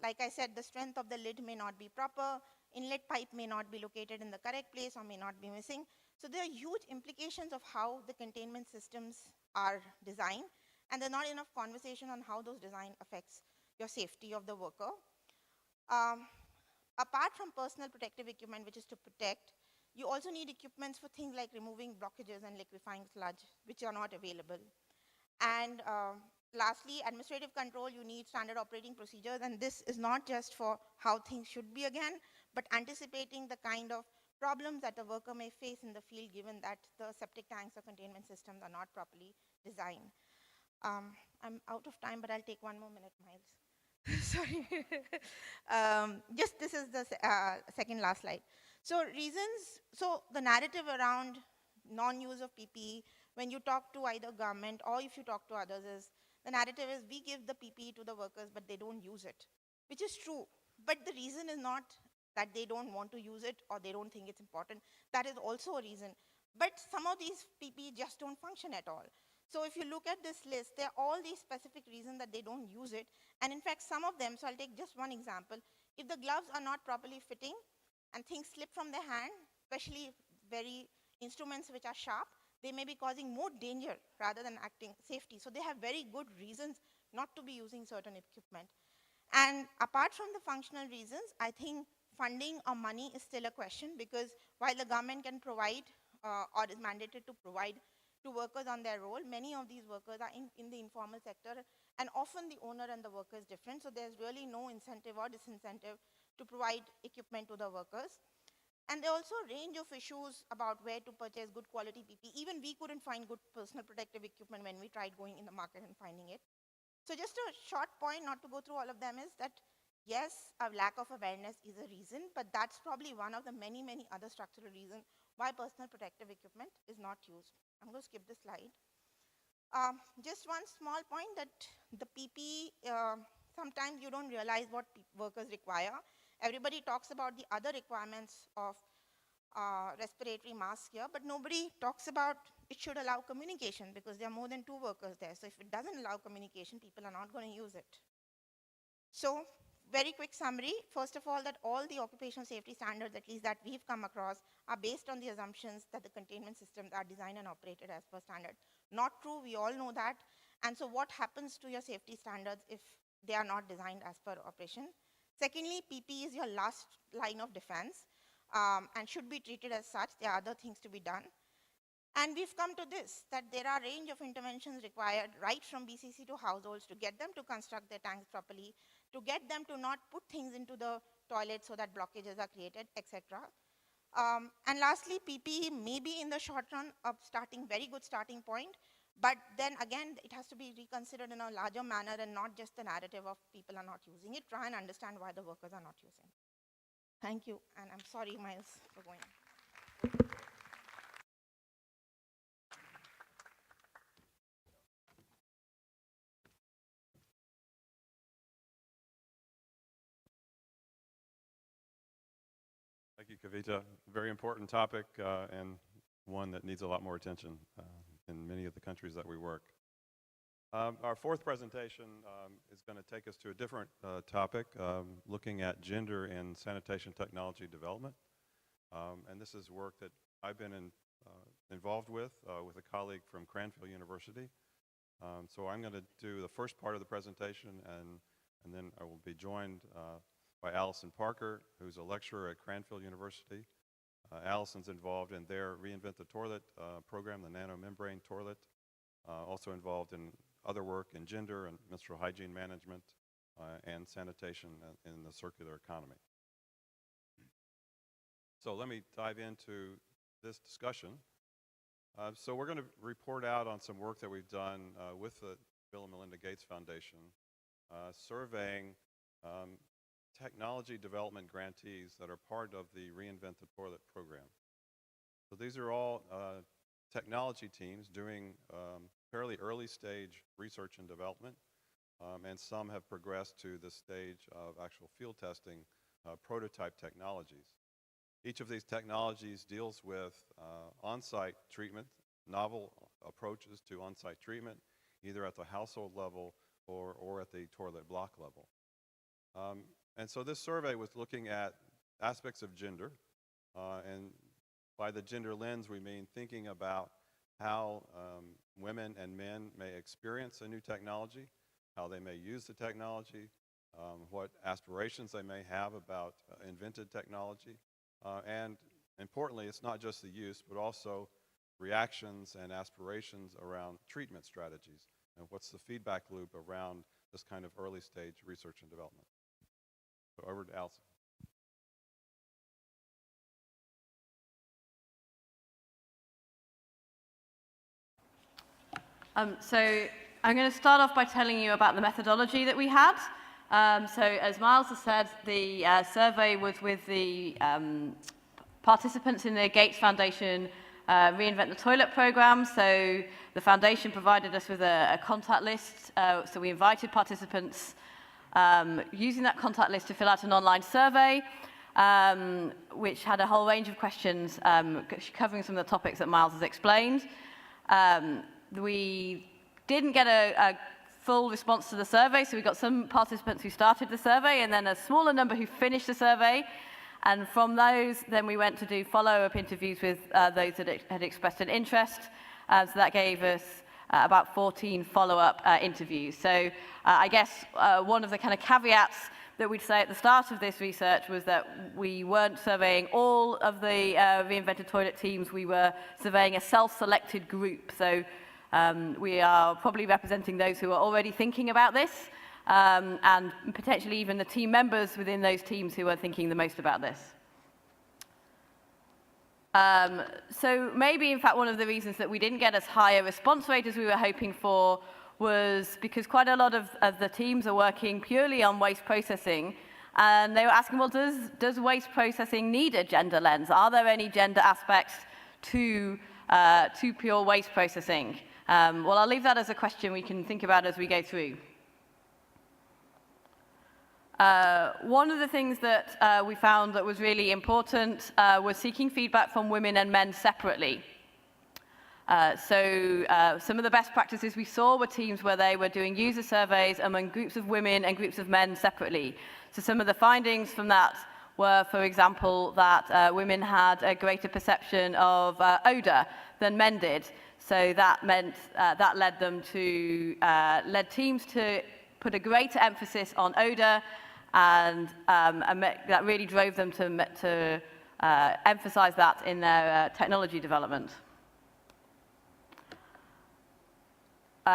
Like I said, the strength of the lid may not be proper, inlet pipe may not be located in the correct place or may not be missing. So there are huge implications of how the containment systems are designed, and there's not enough conversation on how those design affects your safety of the worker. Apart from personal protective equipment, which is to protect, you also need equipments for things like removing blockages and liquefying sludge, which are not available. And lastly, administrative control, you need standard operating procedures, and this is not just for how things should be again, but anticipating the kind of problems that a worker may face in the field, given that the septic tanks or containment systems are not properly designed. I'm out of time, but I'll take one more minute, Miles. Sorry. Just this is the second last slide. So the narrative around non-use of PPE, when you talk to either government or if you talk to others, is the narrative is we give the PPE to the workers, but they don't use it, which is true. But the reason is not that they don't want to use it or they don't think it's important. That is also a reason. But some of these PPE just don't function at all. So if you look at this list, there are all these specific reasons that they don't use it. And in fact, some of them, so I'll take just one example. If the gloves are not properly fitting and things slip from their hand, especially very instruments which are sharp, they may be causing more danger rather than acting safety. So they have very good reasons not to be using certain equipment. And apart from the functional reasons, I think funding or money is still a question, because while the government can provide or is mandated to provide to workers on their role, many of these workers are in the informal sector, and often the owner and the worker is different, so there's really no incentive or disincentive to provide equipment to the workers. And there are also a range of issues about where to purchase good quality PPE. Even we couldn't find good personal protective equipment when we tried going in the market and finding it. So just a short point, not to go through all of them, is that yes, a lack of awareness is a reason, but that's probably one of the many, many other structural reasons why personal protective equipment is not used. I'm going to skip this slide. Just one small point, that the PPE, sometimes you don't realize what workers require. Everybody talks about the other requirements of respiratory masks here, but nobody talks about it should allow communication, because there are more than 2 workers there. So if it doesn't allow communication, people are not going to use it. So very quick summary. First of all, that all the occupational safety standards, at least that we've come across, are based on the assumptions that the containment systems are designed and operated as per standard. Not true, we all know that. And so what happens to your safety standards if they are not designed as per operation? Secondly, PPE is your last line of defense and should be treated as such. There are other things to be done. And we've come to this, that there are a range of interventions required, right from BCC to households, to get them to construct their tanks properly, to get them to not put things into the toilet so that blockages are created, etc. And lastly, PPE may be in the short run a very good starting point, but then again, it has to be reconsidered in a larger manner and not just the narrative of people are not using it. Try and understand why the workers are not using it. Thank you, and I'm sorry, Miles, for going. Thank you, Kavita. Very important topic and one that needs a lot more attention in many of the countries that we work. Our fourth presentation is going to take us to a different topic, looking at gender in sanitation technology development. And this is work that I've been involved with a colleague from Cranfield University. So I'm going to do the first part of the presentation, and then I will be joined by Allison Parker, who's a lecturer at Cranfield University. Allison's involved in their Reinvent the Toilet program, the nanomembrane toilet, also involved in other work in gender and menstrual hygiene management and sanitation in the circular economy. So let me dive into this discussion. So we're going to report out on some work that we've done with the Bill and Melinda Gates Foundation, surveying technology development grantees that are part of the Reinvent the Toilet program. So these are all technology teams doing fairly early stage research and development, and some have progressed to the stage of actual field testing prototype technologies. Each of these technologies deals with on-site treatment, novel approaches to on-site treatment, either at the household level or at the toilet block level. And so this survey was looking at aspects of gender, and by the gender lens we mean thinking about how women and men may experience a new technology, how they may use the technology, what aspirations they may have about invented technology, and importantly, it's not just the use, but also reactions and aspirations around treatment strategies, and what's the feedback loop around this kind of early stage research and development. So over to Allison. So I'm going to start off by telling you about the methodology that we had. So as Miles has said, the survey was with the participants in the Gates Foundation Reinvent the Toilet program. So the foundation provided us with a contact list. So we invited participants using that contact list to fill out an online survey, which had a whole range of questions covering some of the topics that Miles has explained. We didn't get a full response to the survey, so we got some participants who started the survey and then a smaller number who finished the survey. And from those, then we went to do follow-up interviews with those that had expressed an interest. So that gave us about 14 follow-up interviews. So I guess one of the kind of caveats that we'd say at the start of this research was that we weren't surveying all of the Reinvented Toilet teams. We were surveying a self-selected group. So we are probably representing those who are already thinking about this, and potentially even the team members within those teams who are thinking the most about this. So maybe, in fact, one of the reasons that we didn't get as high a response rate as we were hoping for was because quite a lot of the teams are working purely on waste processing, and they were asking, well, does waste processing need a gender lens? Are there any gender aspects to pure waste processing? Well, I'll leave that as a question we can think about as we go through. One of the things that we found that was really important was seeking feedback from women and men separately. So some of the best practices we saw were teams where they were doing user surveys among groups of women and groups of men separately. So some of the findings from that were, for example, that women had a greater perception of odor than men did. So that meant that led teams to put a greater emphasis on odor, and that really drove them to emphasize that in their technology development.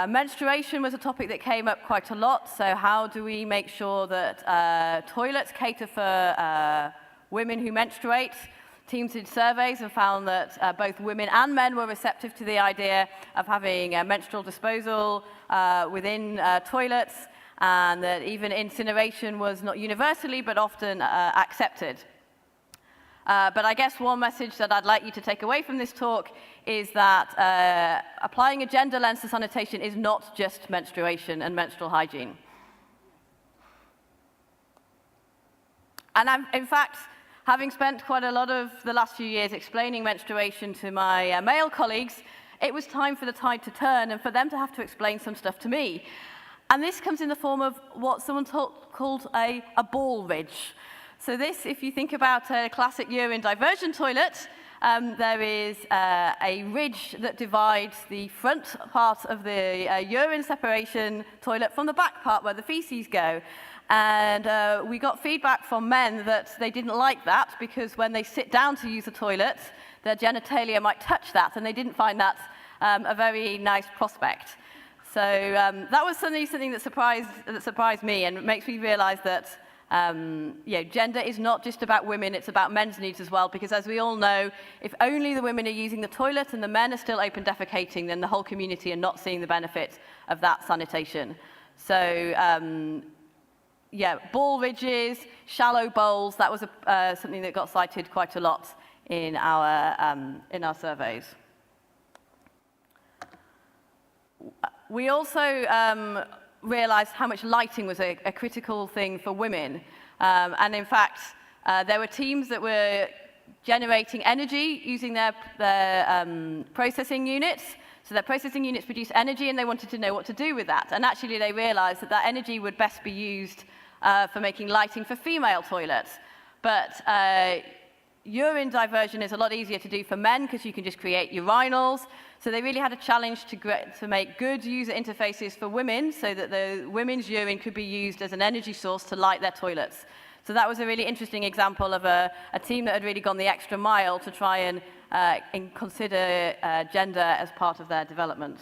Menstruation was a topic that came up quite a lot. So how do we make sure that toilets cater for women who menstruate? Teams did surveys and found that both women and men were receptive to the idea of having menstrual disposal within toilets, and that even incineration was not universally but often accepted. But I guess one message that I'd like you to take away from this talk is that applying a gender lens to sanitation is not just menstruation and menstrual hygiene. And in fact, having spent quite a lot of the last few years explaining menstruation to my male colleagues, it was time for the tide to turn and for them to have to explain some stuff to me. And this comes in the form of what someone called a ball ridge. So this, if you think about a classic urine diversion toilet, there is a ridge that divides the front part of the urine separation toilet from the back part where the feces go. And we got feedback from men that they didn't like that because when they sit down to use the toilet, their genitalia might touch that, and they didn't find that a very nice prospect. So that was something that surprised me, and it makes me realize that gender is not just about women, it's about men's needs as well, because as we all know, if only the women are using the toilet and the men are still open defecating, then the whole community are not seeing the benefit of that sanitation. So ball ridges, shallow bowls, that was something that got cited quite a lot in our surveys. We also realized how much lighting was a critical thing for women. And in fact, there were teams that were generating energy using their processing units. So their processing units produce energy, and they wanted to know what to do with that. And actually, they realized that that energy would best be used for making lighting for female toilets. But urine diversion is a lot easier to do for men because you can just create urinals. So they really had a challenge to make good user interfaces for women so that the women's urine could be used as an energy source to light their toilets. So that was a really interesting example of a team that had really gone the extra mile to try and consider gender as part of their development.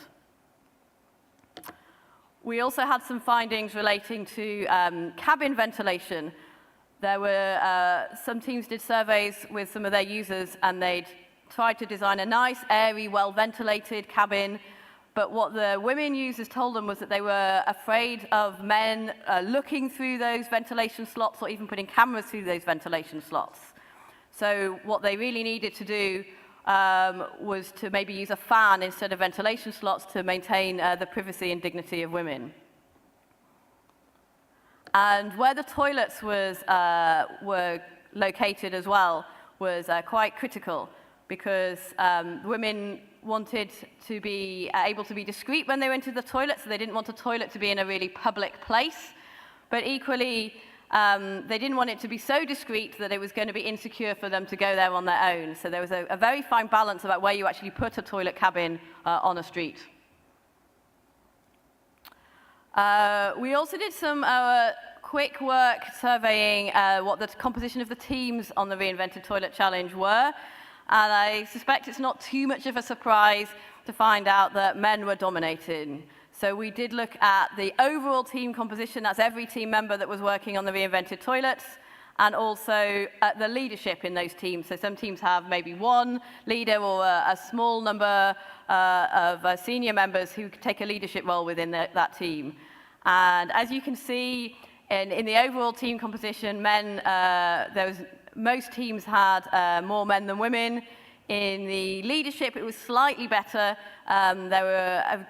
We also had some findings relating to cabin ventilation. There were some teams did surveys with some of their users, and they'd tried to design a nice, airy, well-ventilated cabin. But what the women users told them was that they were afraid of men looking through those ventilation slots or even putting cameras through those ventilation slots. So what they really needed to do was to maybe use a fan instead of ventilation slots to maintain the privacy and dignity of women. And where the toilets were located as well was quite critical, because women wanted to be able to be discreet when they went to the toilet, so they didn't want a toilet to be in a really public place. But equally, they didn't want it to be so discreet that it was going to be insecure for them to go there on their own. So there was a very fine balance about where you actually put a toilet cabin on a street. We also did some quick work surveying what the composition of the teams on the Reinvented Toilet Challenge were. And I suspect it's not too much of a surprise to find out that men were dominating. So we did look at the overall team composition, that's every team member that was working on the Reinvented Toilets, and also at the leadership in those teams. So some teams have maybe one leader or a small number of senior members who take a leadership role within that team. And as you can see, in the overall team composition, most teams had more men than women. In the leadership, it was slightly better. There were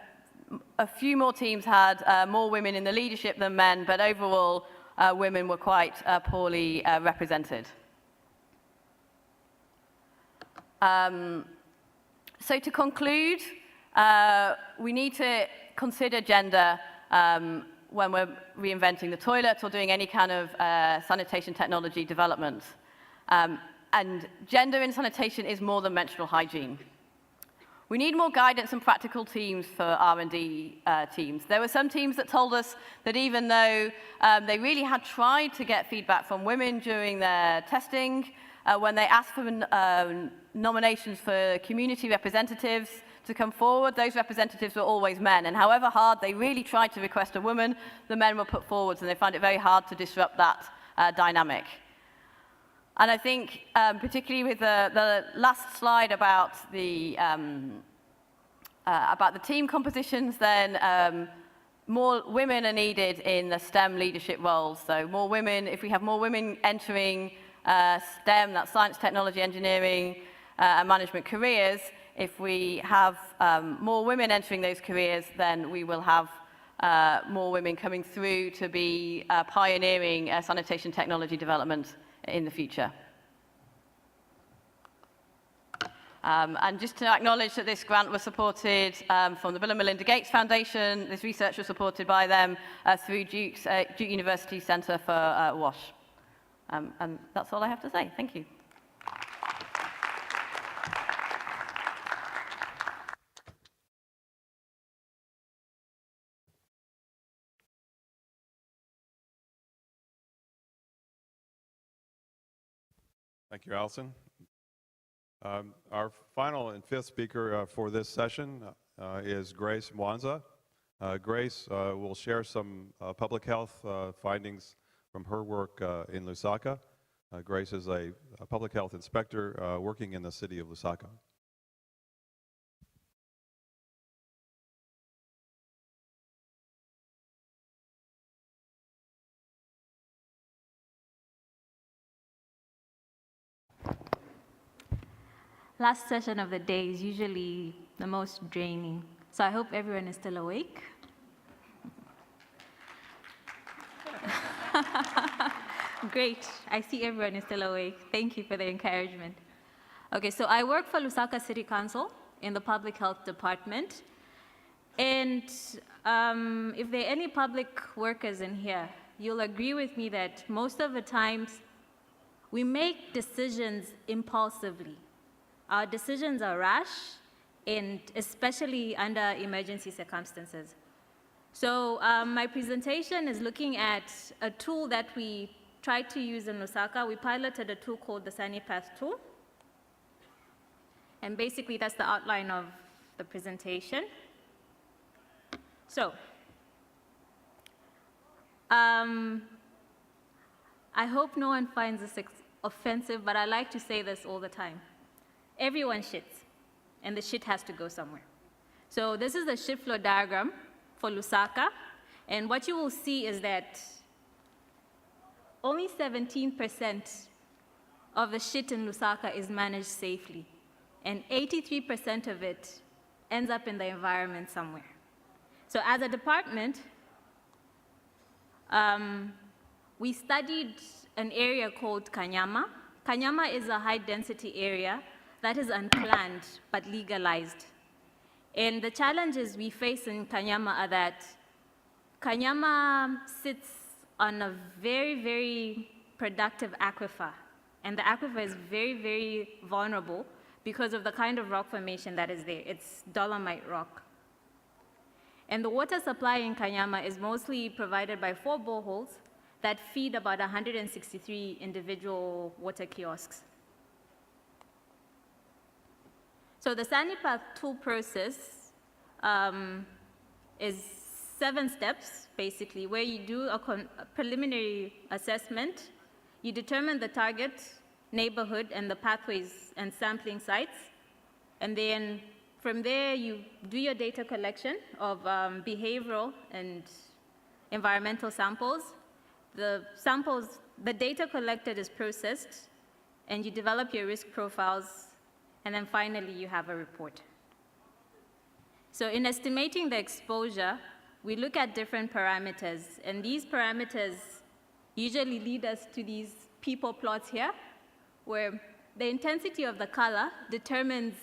a few more teams had more women in the leadership than men, but overall, women were quite poorly represented. So to conclude, we need to consider gender when we're reinventing the toilet or doing any kind of sanitation technology development. And gender in sanitation is more than menstrual hygiene. We need more guidance and practical teams for R&D teams. There were some teams that told us that even though they really had tried to get feedback from women during their testing, when they asked for nominations for community representatives to come forward, those representatives were always men. And however hard they really tried to request a woman, the men were put forwards, and they found it very hard to disrupt that dynamic. And I think, particularly with the last slide about the team compositions, then more women are needed in the STEM leadership roles. So more women, if we have more women entering STEM, that's science, technology, engineering, and management careers, if we have more women entering those careers, then we will have more women coming through to be pioneering sanitation technology development in the future. And just to acknowledge that this grant was supported from the Bill and Melinda Gates Foundation. This research was supported by them through Duke University Center for WASH. And that's all I have to say. Thank you. Thank you, Allison. Our final and fifth speaker for this session is Grace Mwanza. Grace will share some public health findings from her work in Lusaka. Grace is a public health inspector working in the city of Lusaka. Last session of the day is usually the most draining, so I hope everyone is still awake. Great, I see everyone is still awake. Thank you for the encouragement. Okay, so I work for Lusaka City Council in the Public Health Department. And if there are any public workers in here, you'll agree with me that most of the times we make decisions impulsively. Our decisions are rash, and especially under emergency circumstances. So my presentation is looking at a tool that we tried to use in Lusaka. We piloted a tool called the Sanitation tool. And basically, that's the outline of the presentation. So I hope no one finds this offensive, but I like to say this all the time. Everyone shits, and the shit has to go somewhere. So this is the shit flow diagram for Lusaka, and what you will see is that only 17% of the shit in Lusaka is managed safely, and 83% of it ends up in the environment somewhere. So as a department, we studied an area called Kanyama. Kanyama is a high-density area that is unplanned but legalized. And the challenges we face in Kanyama are that Kanyama sits on a very, very productive aquifer. And the aquifer is very, very vulnerable because of the kind of rock formation that is there. It's dolomite rock. And the water supply in Kanyama is mostly provided by 4 boreholes that feed about 163 individual water kiosks. So the Sanipath tool process is 7 steps, basically, where you do a preliminary assessment, you determine the target, neighborhood, and the pathways and sampling sites, and then from there you do your data collection of behavioral and environmental samples. The data collected is processed, and you develop your risk profiles, and then finally you have a report. So in estimating the exposure, we look at different parameters, and these parameters usually lead us to these people plots here, where the intensity of the color determines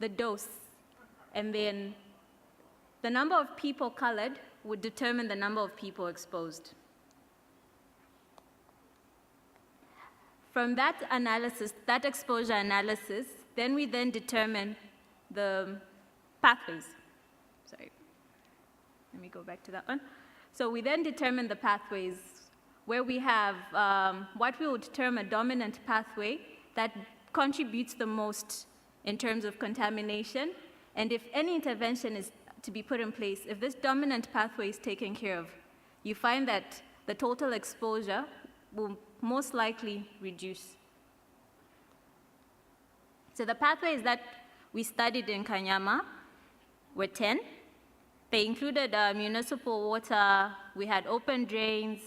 the dose, and then the number of people colored would determine the number of people exposed. From that analysis, that exposure analysis, then we determine the pathways. Sorry, let me go back to that one. So we then determine the pathways where we have what we would term a dominant pathway that contributes the most in terms of contamination. And if any intervention is to be put in place, if this dominant pathway is taken care of, you find that the total exposure will most likely reduce. So the pathways that we studied in Kanyama were 10. They included municipal water, we had open drains,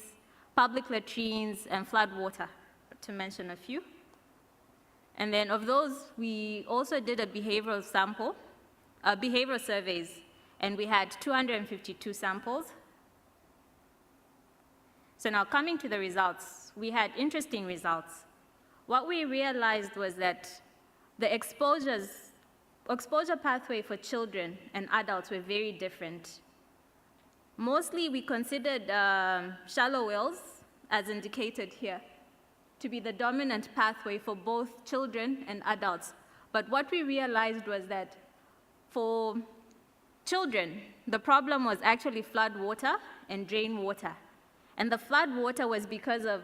public latrines, and flood water, to mention a few. And then of those, we also did a behavioral surveys, and we had 252 samples. So now coming to the results, we had interesting results. What we realized was that the exposure pathway for children and adults were very different. Mostly we considered shallow wells, as indicated here. to be the dominant pathway for both children and adults. But what we realized was that for children, the problem was actually flood water and drain water. And the flood water was because of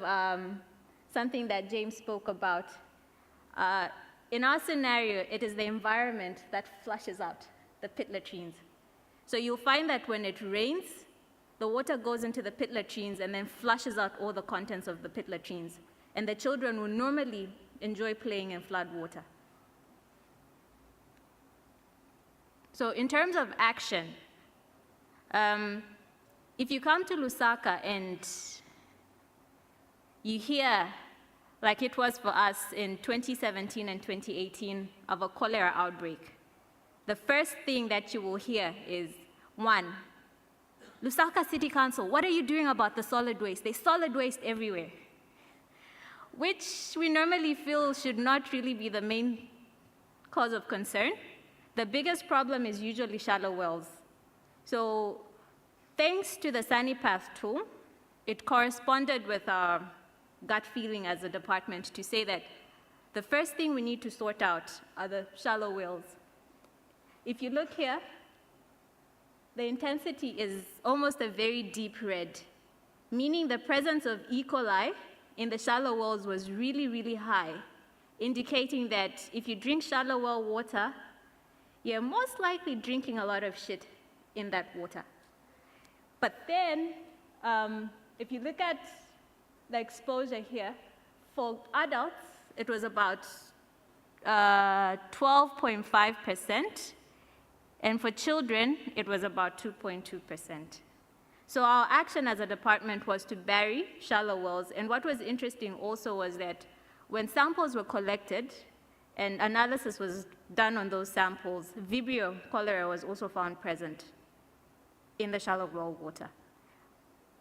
something that James spoke about. In our scenario, it is the environment that flushes out the pit latrines. So you'll find that when it rains, the water goes into the pit latrines and then flushes out all the contents of the pit latrines. And the children will normally enjoy playing in flood water. So in terms of action, if you come to Lusaka and you hear, like it was for us in 2017 and 2018, of a cholera outbreak, the first thing that you will hear is, one, Lusaka City Council, what are you doing about the solid waste? There's solid waste everywhere, which we normally feel should not really be the main cause of concern. The biggest problem is usually shallow wells. So thanks to the SaniPath tool, it corresponded with our gut feeling as a department to say that the first thing we need to sort out are the shallow wells. If you look here, the intensity is almost a very deep red, meaning the presence of E. coli in the shallow wells was really, really high, indicating that if you drink shallow well water, you're most likely drinking a lot of shit in that water. But then, if you look at the exposure here, for adults, it was about 12.5%, and for children, it was about 2.2%. So our action as a department was to bury shallow wells, and what was interesting also was that when samples were collected and analysis was done on those samples, Vibrio cholera was also found present in the shallow well water.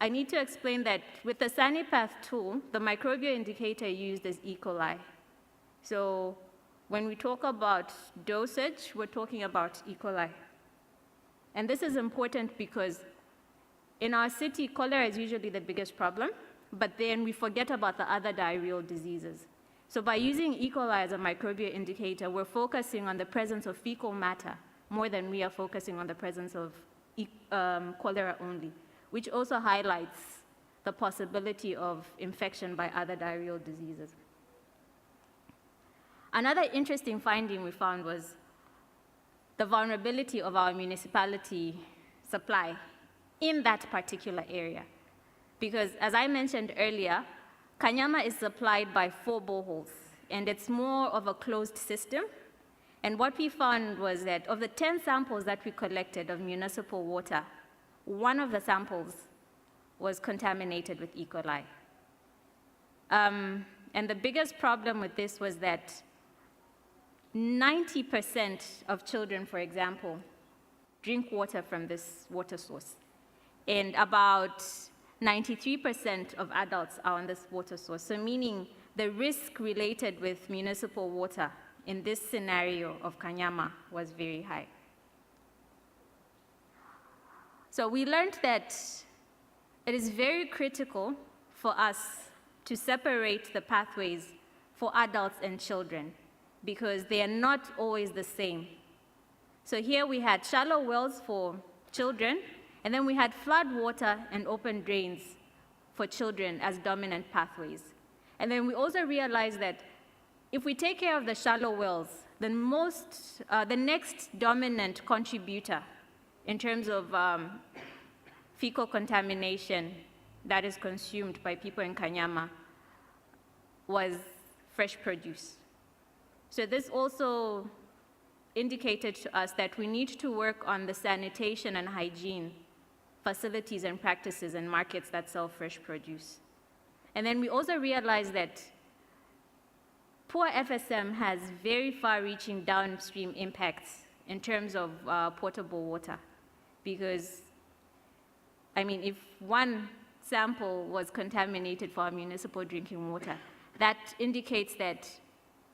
I need to explain that with the SaniPath tool, the microbial indicator used is E. coli. So when we talk about dosage, we're talking about E. coli. And this is important because in our city, cholera is usually the biggest problem, but then we forget about the other diarrheal diseases. So by using E. coli as a microbial indicator, we're focusing on the presence of fecal matter more than we are focusing on the presence of cholera only, which also highlights the possibility of infection by other diarrheal diseases. Another interesting finding we found was the vulnerability of our municipality supply in that particular area. Because as I mentioned earlier, Kanyama is supplied by 4 boreholes, and it's more of a closed system. And what we found was that of the 10 samples that we collected of municipal water, 1 of the samples was contaminated with E. coli. And the biggest problem with this was that 90% of children, for example, drink water from this water source. And about 93% of adults are on this water source. So meaning the risk related with municipal water in this scenario of Kanyama was very high. So we learned that it is very critical for us to separate the pathways for adults and children because they are not always the same. So here we had shallow wells for children, and then we had flood water and open drains for children as dominant pathways. And then we also realized that if we take care of the shallow wells, then the next dominant contributor in terms of fecal contamination that is consumed by people in Kanyama was fresh produce. So this also indicated to us that we need to work on the sanitation and hygiene facilities and practices and markets that sell fresh produce. And then we also realized that poor FSM has very far-reaching downstream impacts in terms of potable water. Because, I mean, if 1 sample was contaminated for our municipal drinking water, that indicates that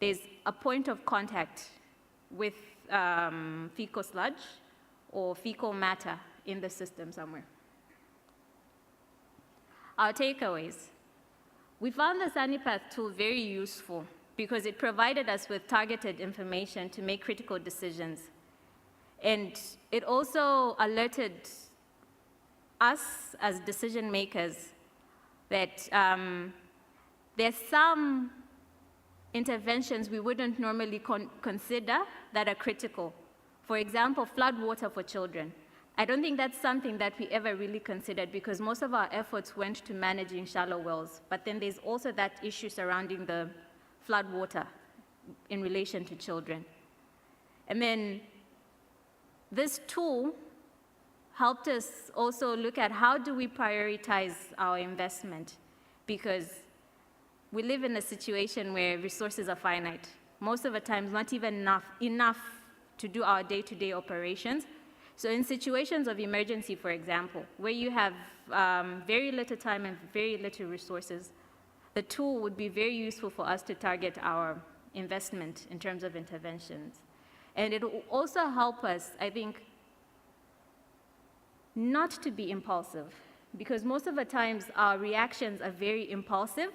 there's a point of contact with fecal sludge or fecal matter in the system somewhere. Our takeaways. We found the SaniPath tool very useful because it provided us with targeted information to make critical decisions. And it also alerted us as decision makers that there's some interventions we wouldn't normally consider that are critical. For example, flood water for children. I don't think that's something that we ever really considered because most of our efforts went to managing shallow wells. But then there's also that issue surrounding the flood water in relation to children. And then this tool helped us also look at how do we prioritize our investment, because we live in a situation where resources are finite. Most of the times, not even enough to do our day-to-day operations. So in situations of emergency, for example, where you have very little time and very little resources, the tool would be very useful for us to target our investment in terms of interventions. And it will also help us, I think, not to be impulsive, because most of the times our reactions are very impulsive,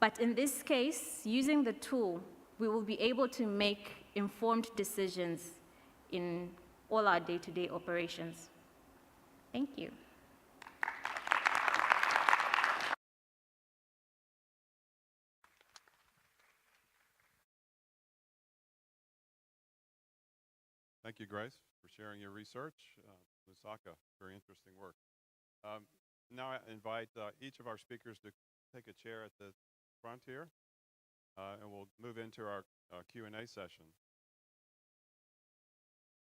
but in this case, using the tool, we will be able to make informed decisions in all our day-to-day operations. Thank you. Thank you, Grace, for sharing your research. Lusaka, very interesting work. Now I invite each of our speakers to take a chair at the front here, and we'll move into our Q&A session.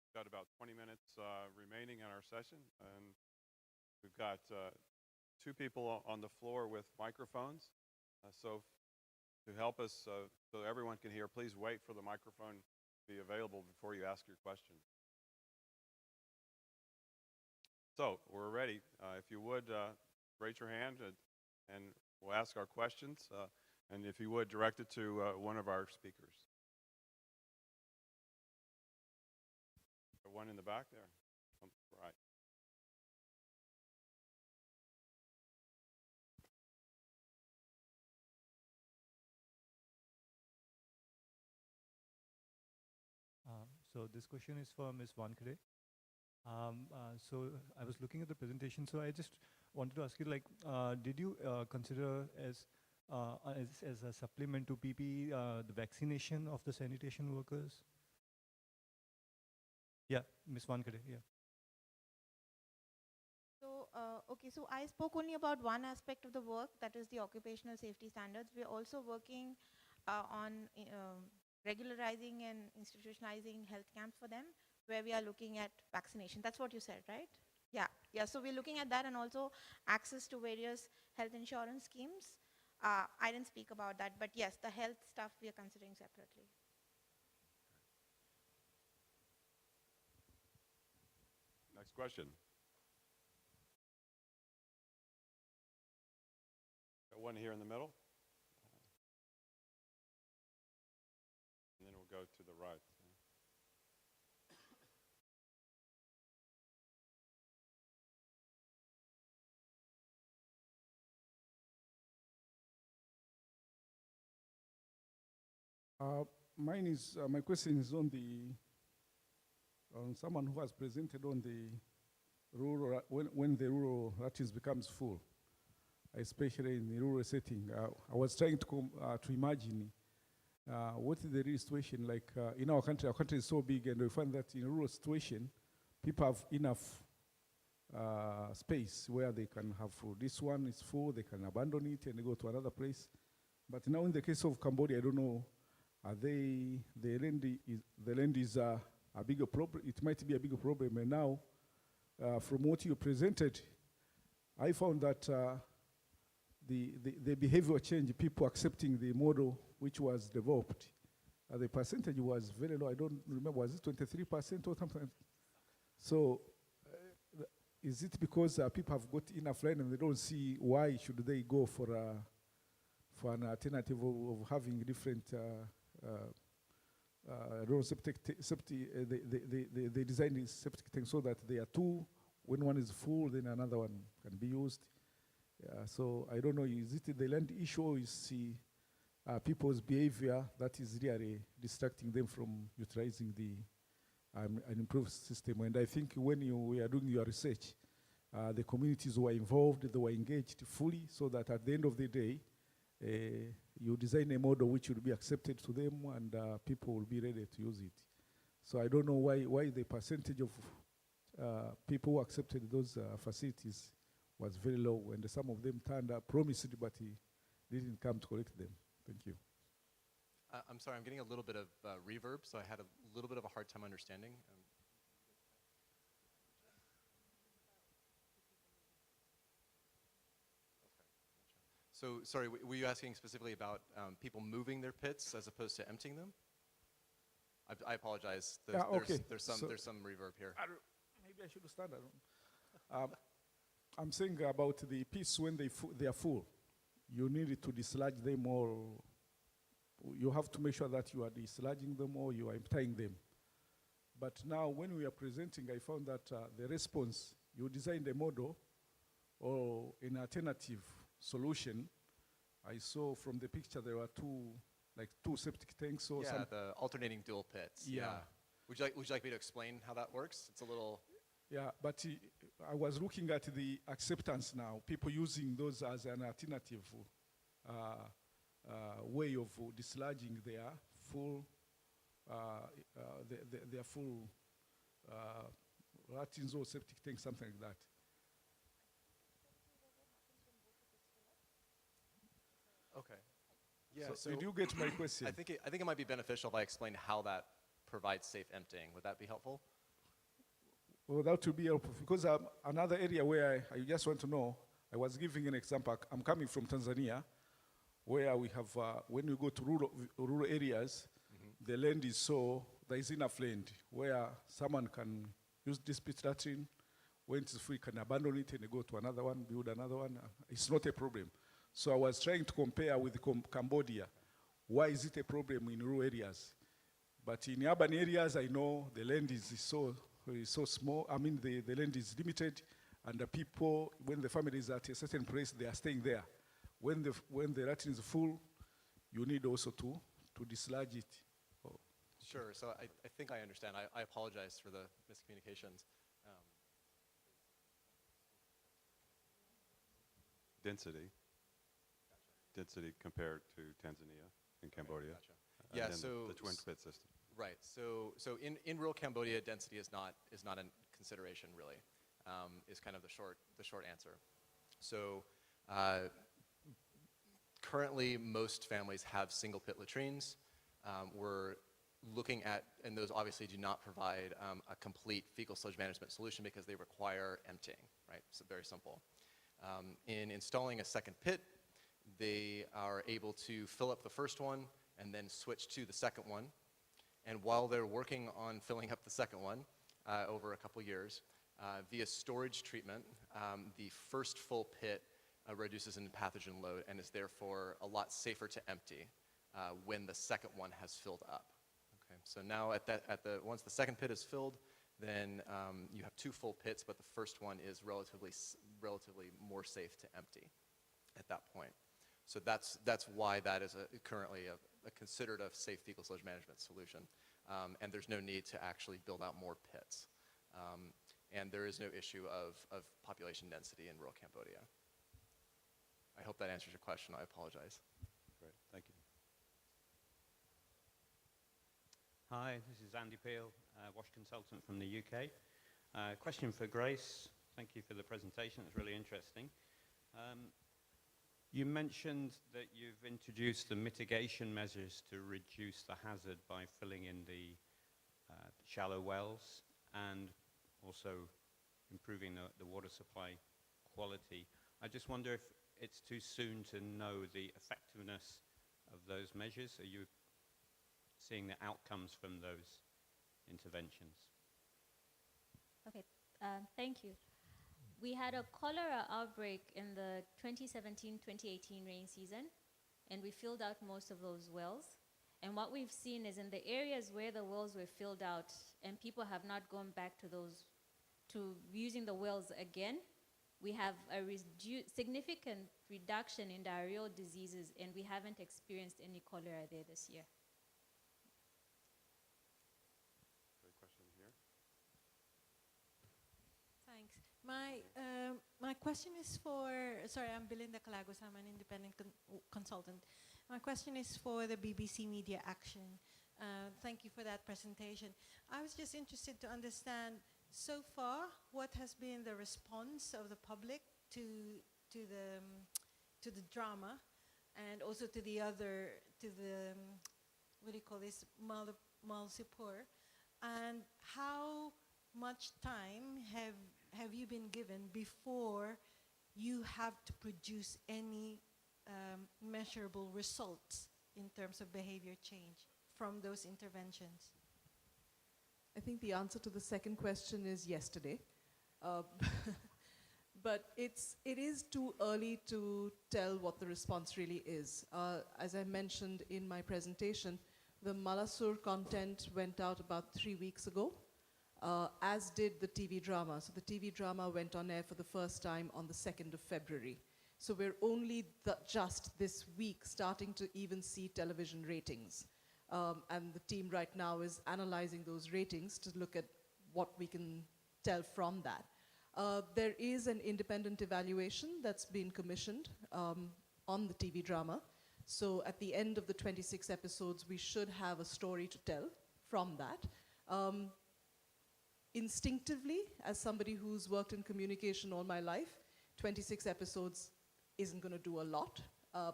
We've got about 20 minutes remaining in our session, and we've got two people on the floor with microphones. So to help us so everyone can hear, please wait for the microphone to be available before you ask your question. So we're ready. If you would, raise your hand and we'll ask our questions. And if you would, direct it to one of our speakers. One in the back there. Right. So this question is for Ms. Wankade. So I was looking at the presentation, so I just wanted to ask you, like, did you consider as a supplement to PPE the vaccination of the sanitation workers? Yeah, Ms. Wankade, yeah. So, okay, so I spoke only about one aspect of the work, that is the occupational safety standards. We're also working on regularizing and institutionalizing health camps for them, where we are looking at vaccination. That's what you said, right? Yeah, yeah, so we're looking at that, and also access to various health insurance schemes. I didn't speak about that, but yes, the health stuff we are considering separately. Next question. Got one here in the middle. And then we'll go to the right. My question is on someone who has presented on the rural, when the rural ratings becomes full, especially in the rural setting. I was trying to imagine what is the real situation like in our country. Our country is so big, and we find that in a rural situation, people have enough space where they can have food. This one is full, they can abandon it and go to another place. But now in the case of Cambodia, I don't know, the land is a bigger problem. It might be a bigger problem. And now, from what you presented, I found that the behavior change, people accepting the model which was developed, the percentage was very low. I don't remember, was it 23% or something? So, is it because people have got enough land and they don't see why should they go for an alternative of having different they design septic tanks so that there are two. When one is full, then another one can be used. So I don't know, is it the land issue or is people's behavior that is really distracting them from utilizing an improved system? And I think when you were doing your research, the communities were involved, they were engaged fully, so that at the end of the day, you design a model which will be accepted to them and people will be ready to use it. So I don't know why the percentage of people who accepted those facilities was very low, and some of them turned up, promised, but he didn't come to collect them. Thank you. I'm sorry, I'm getting a little bit of reverb, so I had a little bit of a hard time understanding. So, sorry, were you asking specifically about people moving their pits as opposed to emptying them? I apologize. There's some reverb here. Maybe I should stand. I'm saying about the pits when they are full. You need to dislodge them, or you have to make sure that you are dislodging them or you are emptying them. But now when we are presenting, I found that the response, you designed a model or an alternative solution. I saw from the picture there were two septic tanks or something. Yeah, the alternating dual pits. Yeah. Would you like me to explain how that works? It's a little. Yeah, but I was looking at the acceptance now. People using those as an alternative way of dislodging their full latins or septic tank, something like that. Okay. Yeah. So did you get my question? I think it might be beneficial if I explain how that provides safe emptying. Would that be helpful? Well, that would be helpful, because another area where I just want to know, I was giving an example. I'm coming from Tanzania, where we have, when you go to rural areas, the land is there is enough land where someone can use this pit latrine. When it's free, can abandon it and go to another one, build another one. It's not a problem. So I was trying to compare with Cambodia. Why is it a problem in rural areas? But in urban areas, I know the land is so small. I mean, the land is limited, and the people, when the family is at a certain place, they are staying there. When the latrine is full, you need also to dislodge it. Sure. So I think I understand. I apologize for the miscommunications. Density. Density compared to Tanzania and Cambodia. Gotcha. Yeah, and so the twin pit system. Right. So in rural Cambodia, density is not a consideration really. Is kind of the short answer. So currently, most families have single pit latrines. We're looking at, and those obviously do not provide a complete fecal sludge management solution because they require emptying. Right. So very simple. In installing a second pit, they are able to fill up the first one and then switch to the second one. And while they're working on filling up the second one over a couple years, via storage treatment, the first full pit reduces in pathogen load and is therefore a lot safer to empty when the second one has filled up. Okay, so now once the second pit is filled, then you have two full pits, but the first one is relatively more safe to empty at that point. So that's why that is currently considered a safe fecal sludge management solution. And there's no need to actually build out more pits. And there is no issue of population density in rural Cambodia. I hope that answers your question. I apologize. Great, thank you. Hi, this is Andy Peel, wash consultant from the UK. Question for Grace. Thank you for the presentation. It's really interesting. You mentioned that you've introduced the mitigation measures to reduce the hazard by filling in the shallow wells and also improving the water supply quality. I just wonder if it's too soon to know the effectiveness of those measures. Are you seeing the outcomes from those interventions? Okay, thank you. We had a cholera outbreak in the 2017-2018 rain season, and we filled out most of those wells. And what we've seen is in the areas where the wells were filled out and people have not gone back to using the wells again, we have a significant reduction in diarrheal diseases, and we haven't experienced any cholera there this year. Thanks. My question is for, sorry, I'm Belinda Calagos, I'm an independent consultant. My question is for the BBC Media Action. Thank you for that presentation. I was just interested to understand, so far, what has been the response of the public to the drama, and also to the what do you call this, Malsipur, and how much time have you been given before you have to produce any measurable results in terms of behavior change from those interventions? I think the answer to the second question is yesterday. But it is too early to tell what the response really is. As I mentioned in my presentation, the Malasur content went out about 3 weeks ago, as did the TV drama. So the TV drama went on air for the first time on the 2nd of February. So we're only just this week starting to even see television ratings. And the team right now is analyzing those ratings to look at what we can tell from that. There is an independent evaluation that's been commissioned on the TV drama. So at the end of the 26 episodes, we should have a story to tell from that. Instinctively, as somebody who's worked in communication all my life, 26 episodes isn't going to do a lot,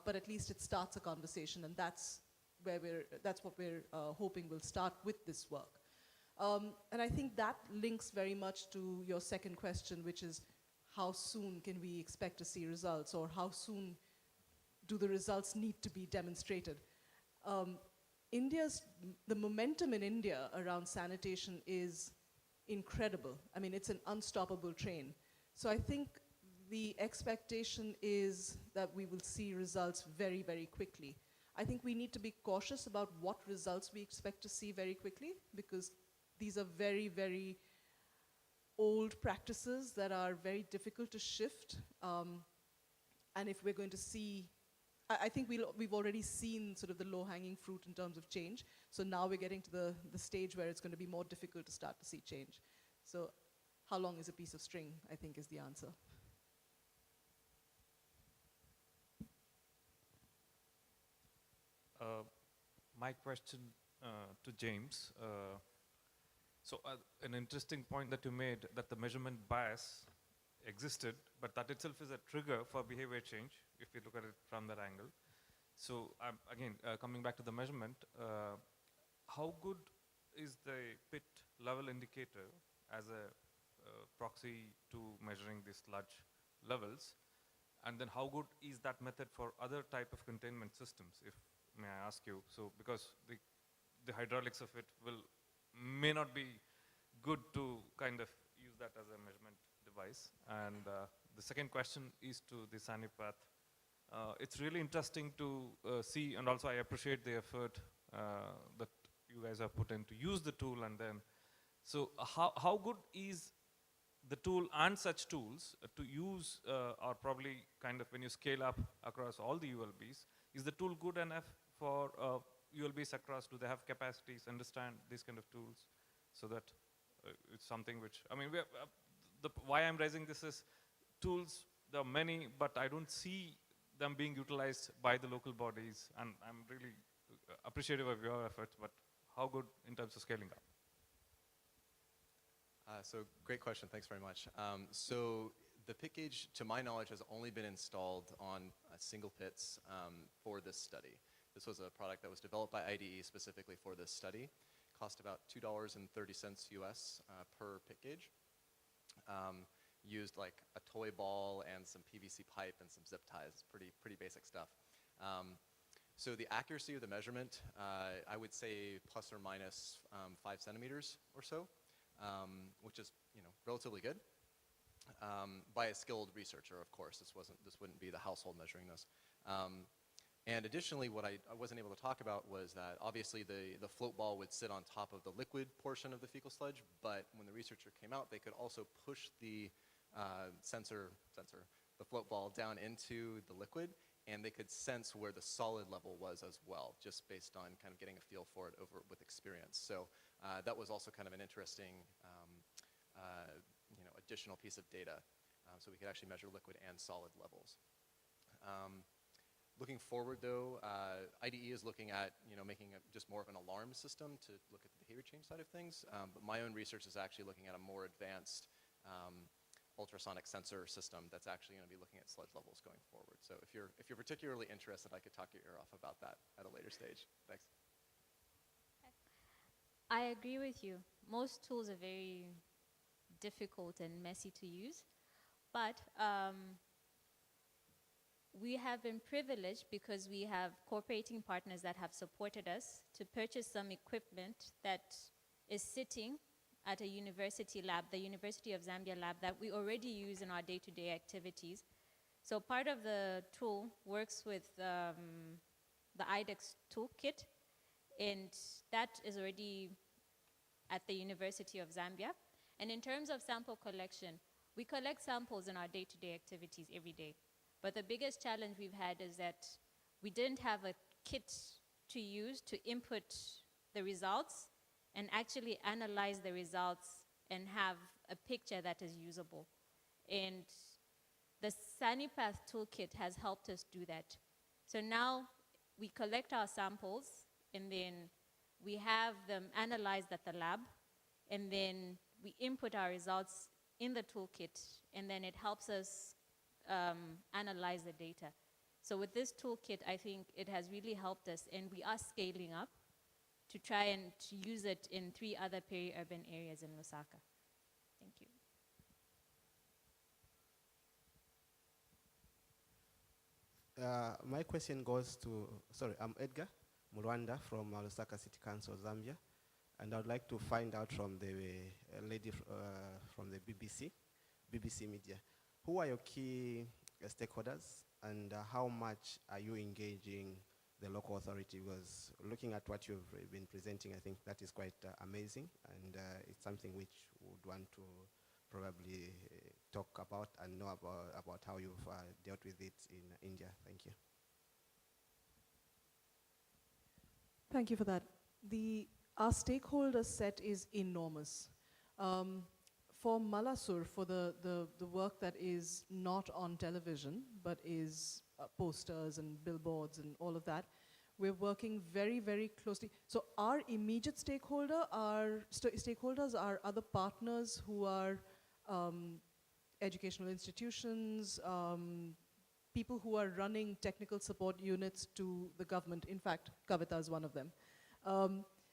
but at least it starts a conversation, and that's what we're hoping will start with this work. And I think that links very much to your second question, which is how soon can we expect to see results, or how soon do the results need to be demonstrated? The momentum in India around sanitation is incredible. I mean, it's an unstoppable train. So I think the expectation is that we will see results very, very quickly. I think we need to be cautious about what results we expect to see very quickly, because these are very, very old practices that are very difficult to shift. And if we're going to see, I think we've already seen sort of the low-hanging fruit in terms of change. So now we're getting to the stage where it's going to be more difficult to start to see change. So how long is a piece of string, I think, is the answer. My question to James. An interesting point that you made, that the measurement bias existed, but that itself is a trigger for behavior change, if you look at it from that angle. So again, coming back to the measurement, how good is the pit level indicator as a proxy to measuring the sludge levels? And then how good is that method for other type of containment systems, if may I ask you? So because the hydraulics of it may not be good to kind of use that as a measurement device. And the second question is to the Sanipath. It's really interesting to see, and also I appreciate the effort that you guys have put in to use the tool. And then, so how good is the tool and such tools to use, or probably kind of when you scale up across all the ULBs, is the tool good enough for ULBs across? Do they have capacities, understand these kind of tools, so that it's something which, I mean, why I'm raising this is tools, there are many, but I don't see them being utilized by the local bodies, and I'm really appreciative of your efforts, but how good in terms of scaling up? So great question, thanks very much. So the pit gauge, to my knowledge, has only been installed on single pits for this study. This was a product that was developed by IDE specifically for this study. Cost about $2.30 US per pit gauge. Used like a toy ball and some PVC pipe and some zip ties. Pretty basic stuff. So the accuracy of the measurement, I would say plus or minus 5 centimeters or so, which is relatively good. By a skilled researcher, of course. This wouldn't be the household measuring this. And additionally, what I wasn't able to talk about was that obviously the float ball would sit on top of the liquid portion of the fecal sludge, but when the researcher came out, they could also push the the float ball down into the liquid, and they could sense where the solid level was as well, just based on kind of getting a feel for it over with experience. So that was also kind of an interesting, additional piece of data. So we could actually measure liquid and solid levels. Looking forward, though, IDE is looking at making just more of an alarm system to look at the behavior change side of things. But my own research is actually looking at a more advanced ultrasonic sensor system that's actually going to be looking at sludge levels going forward. So if you're particularly interested, I could talk your ear off about that at a later stage. Thanks. I agree with you. Most tools are very difficult and messy to use, but we have been privileged because we have cooperating partners that have supported us to purchase some equipment that is sitting at a university lab, the University of Zambia lab, that we already use in our day-to-day activities. So part of the tool works with the IDEX toolkit, and that is already at the University of Zambia. And in terms of sample collection, we collect samples in our day-to-day activities every day. But the biggest challenge we've had is that we didn't have a kit to use to input the results and actually analyze the results and have a picture that is usable. And the SaniPath toolkit has helped us do that. So now we collect our samples, and then we have them analyzed at the lab, and then we input our results in the toolkit, and then it helps us analyze the data. So with this toolkit, I think it has really helped us, and we are scaling up to try and to use it in 3 other peri-urban areas in Lusaka. Thank you. My question goes to, I'm Edgar Murwanda from Lusaka City Council, Zambia, and I would like to find out from the lady from the BBC Media, who are your key stakeholders, and how much are you engaging the local authority? Because looking at what you've been presenting, I think that is quite amazing, and it's something which we would want to probably talk about and know about how you've dealt with it in India. Thank you. Thank you for that. Our stakeholder set is enormous. For Malasur, for the work that is not on television, but is posters and billboards and all of that, we're working very, very closely. So our immediate stakeholders are other partners who are educational institutions, people who are running technical support units to the government. In fact, Kavita is one of them.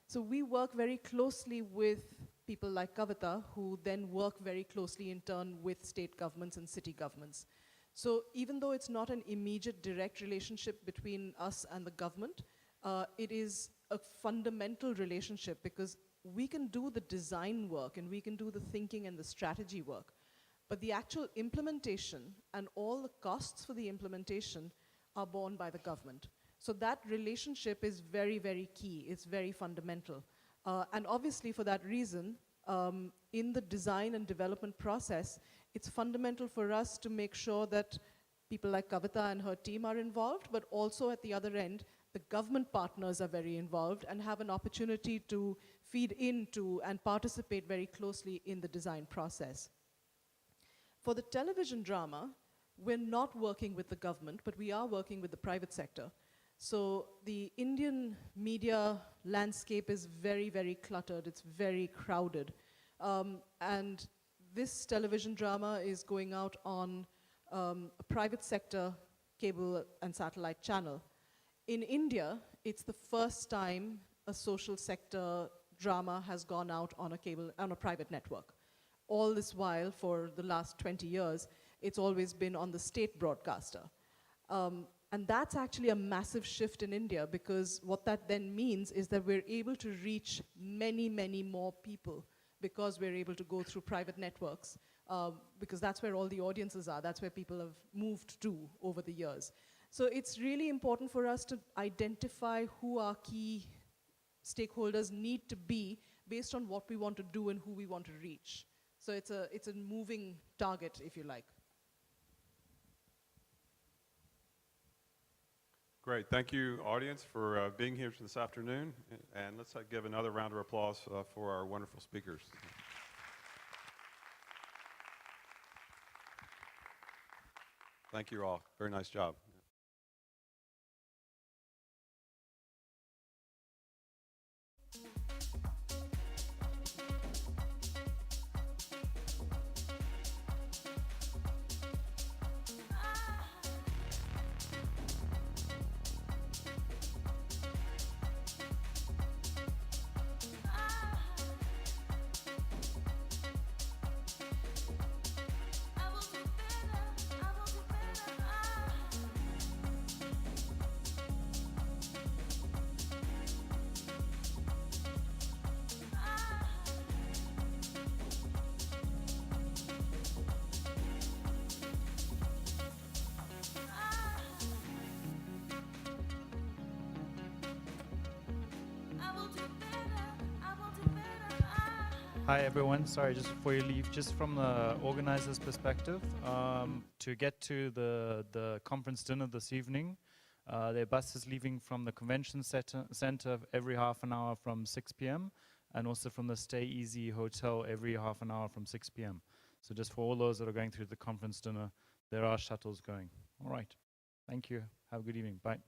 So we work very closely with people like Kavita, who then work very closely in turn with state governments and city governments. So even though it's not an immediate direct relationship between us and the government, it is a fundamental relationship, because we can do the design work and we can do the thinking and the strategy work, but the actual implementation and all the costs for the implementation are borne by the government. So that relationship is very, very key. It's very fundamental. And obviously for that reason, in the design and development process, it's fundamental for us to make sure that people like Kavita and her team are involved, but also at the other end, the government partners are very involved and have an opportunity to feed into and participate very closely in the design process. For the television drama, we're not working with the government, but we are working with the private sector. So the Indian media landscape is very, very cluttered. It's very crowded. And this television drama is going out on a private sector cable and satellite channel. In India, it's the first time a social sector drama has gone out on a private network. All this while, for the last 20 years, it's always been on the state broadcaster. And that's actually a massive shift in India, because what that then means is that we're able to reach many, many more people, because we're able to go through private networks, because that's where all the audiences are. That's where people have moved to over the years. So it's really important for us to identify who our key stakeholders need to be based on what we want to do and who we want to reach. So it's a moving target, if you like. Great. Thank you, audience, for being here this afternoon. And let's give another round of applause for our wonderful speakers. Thank you all. Very nice job. Hi everyone, sorry, just before you leave, just from the organizer's perspective, to get to the conference dinner this evening, their bus is leaving from the convention center every half an hour from 6 p.m. and also from the Stay Easy Hotel every half an hour from 6 p.m. So just for all those that are going through the conference dinner, there are shuttles going. All right, thank you, have a good evening, bye.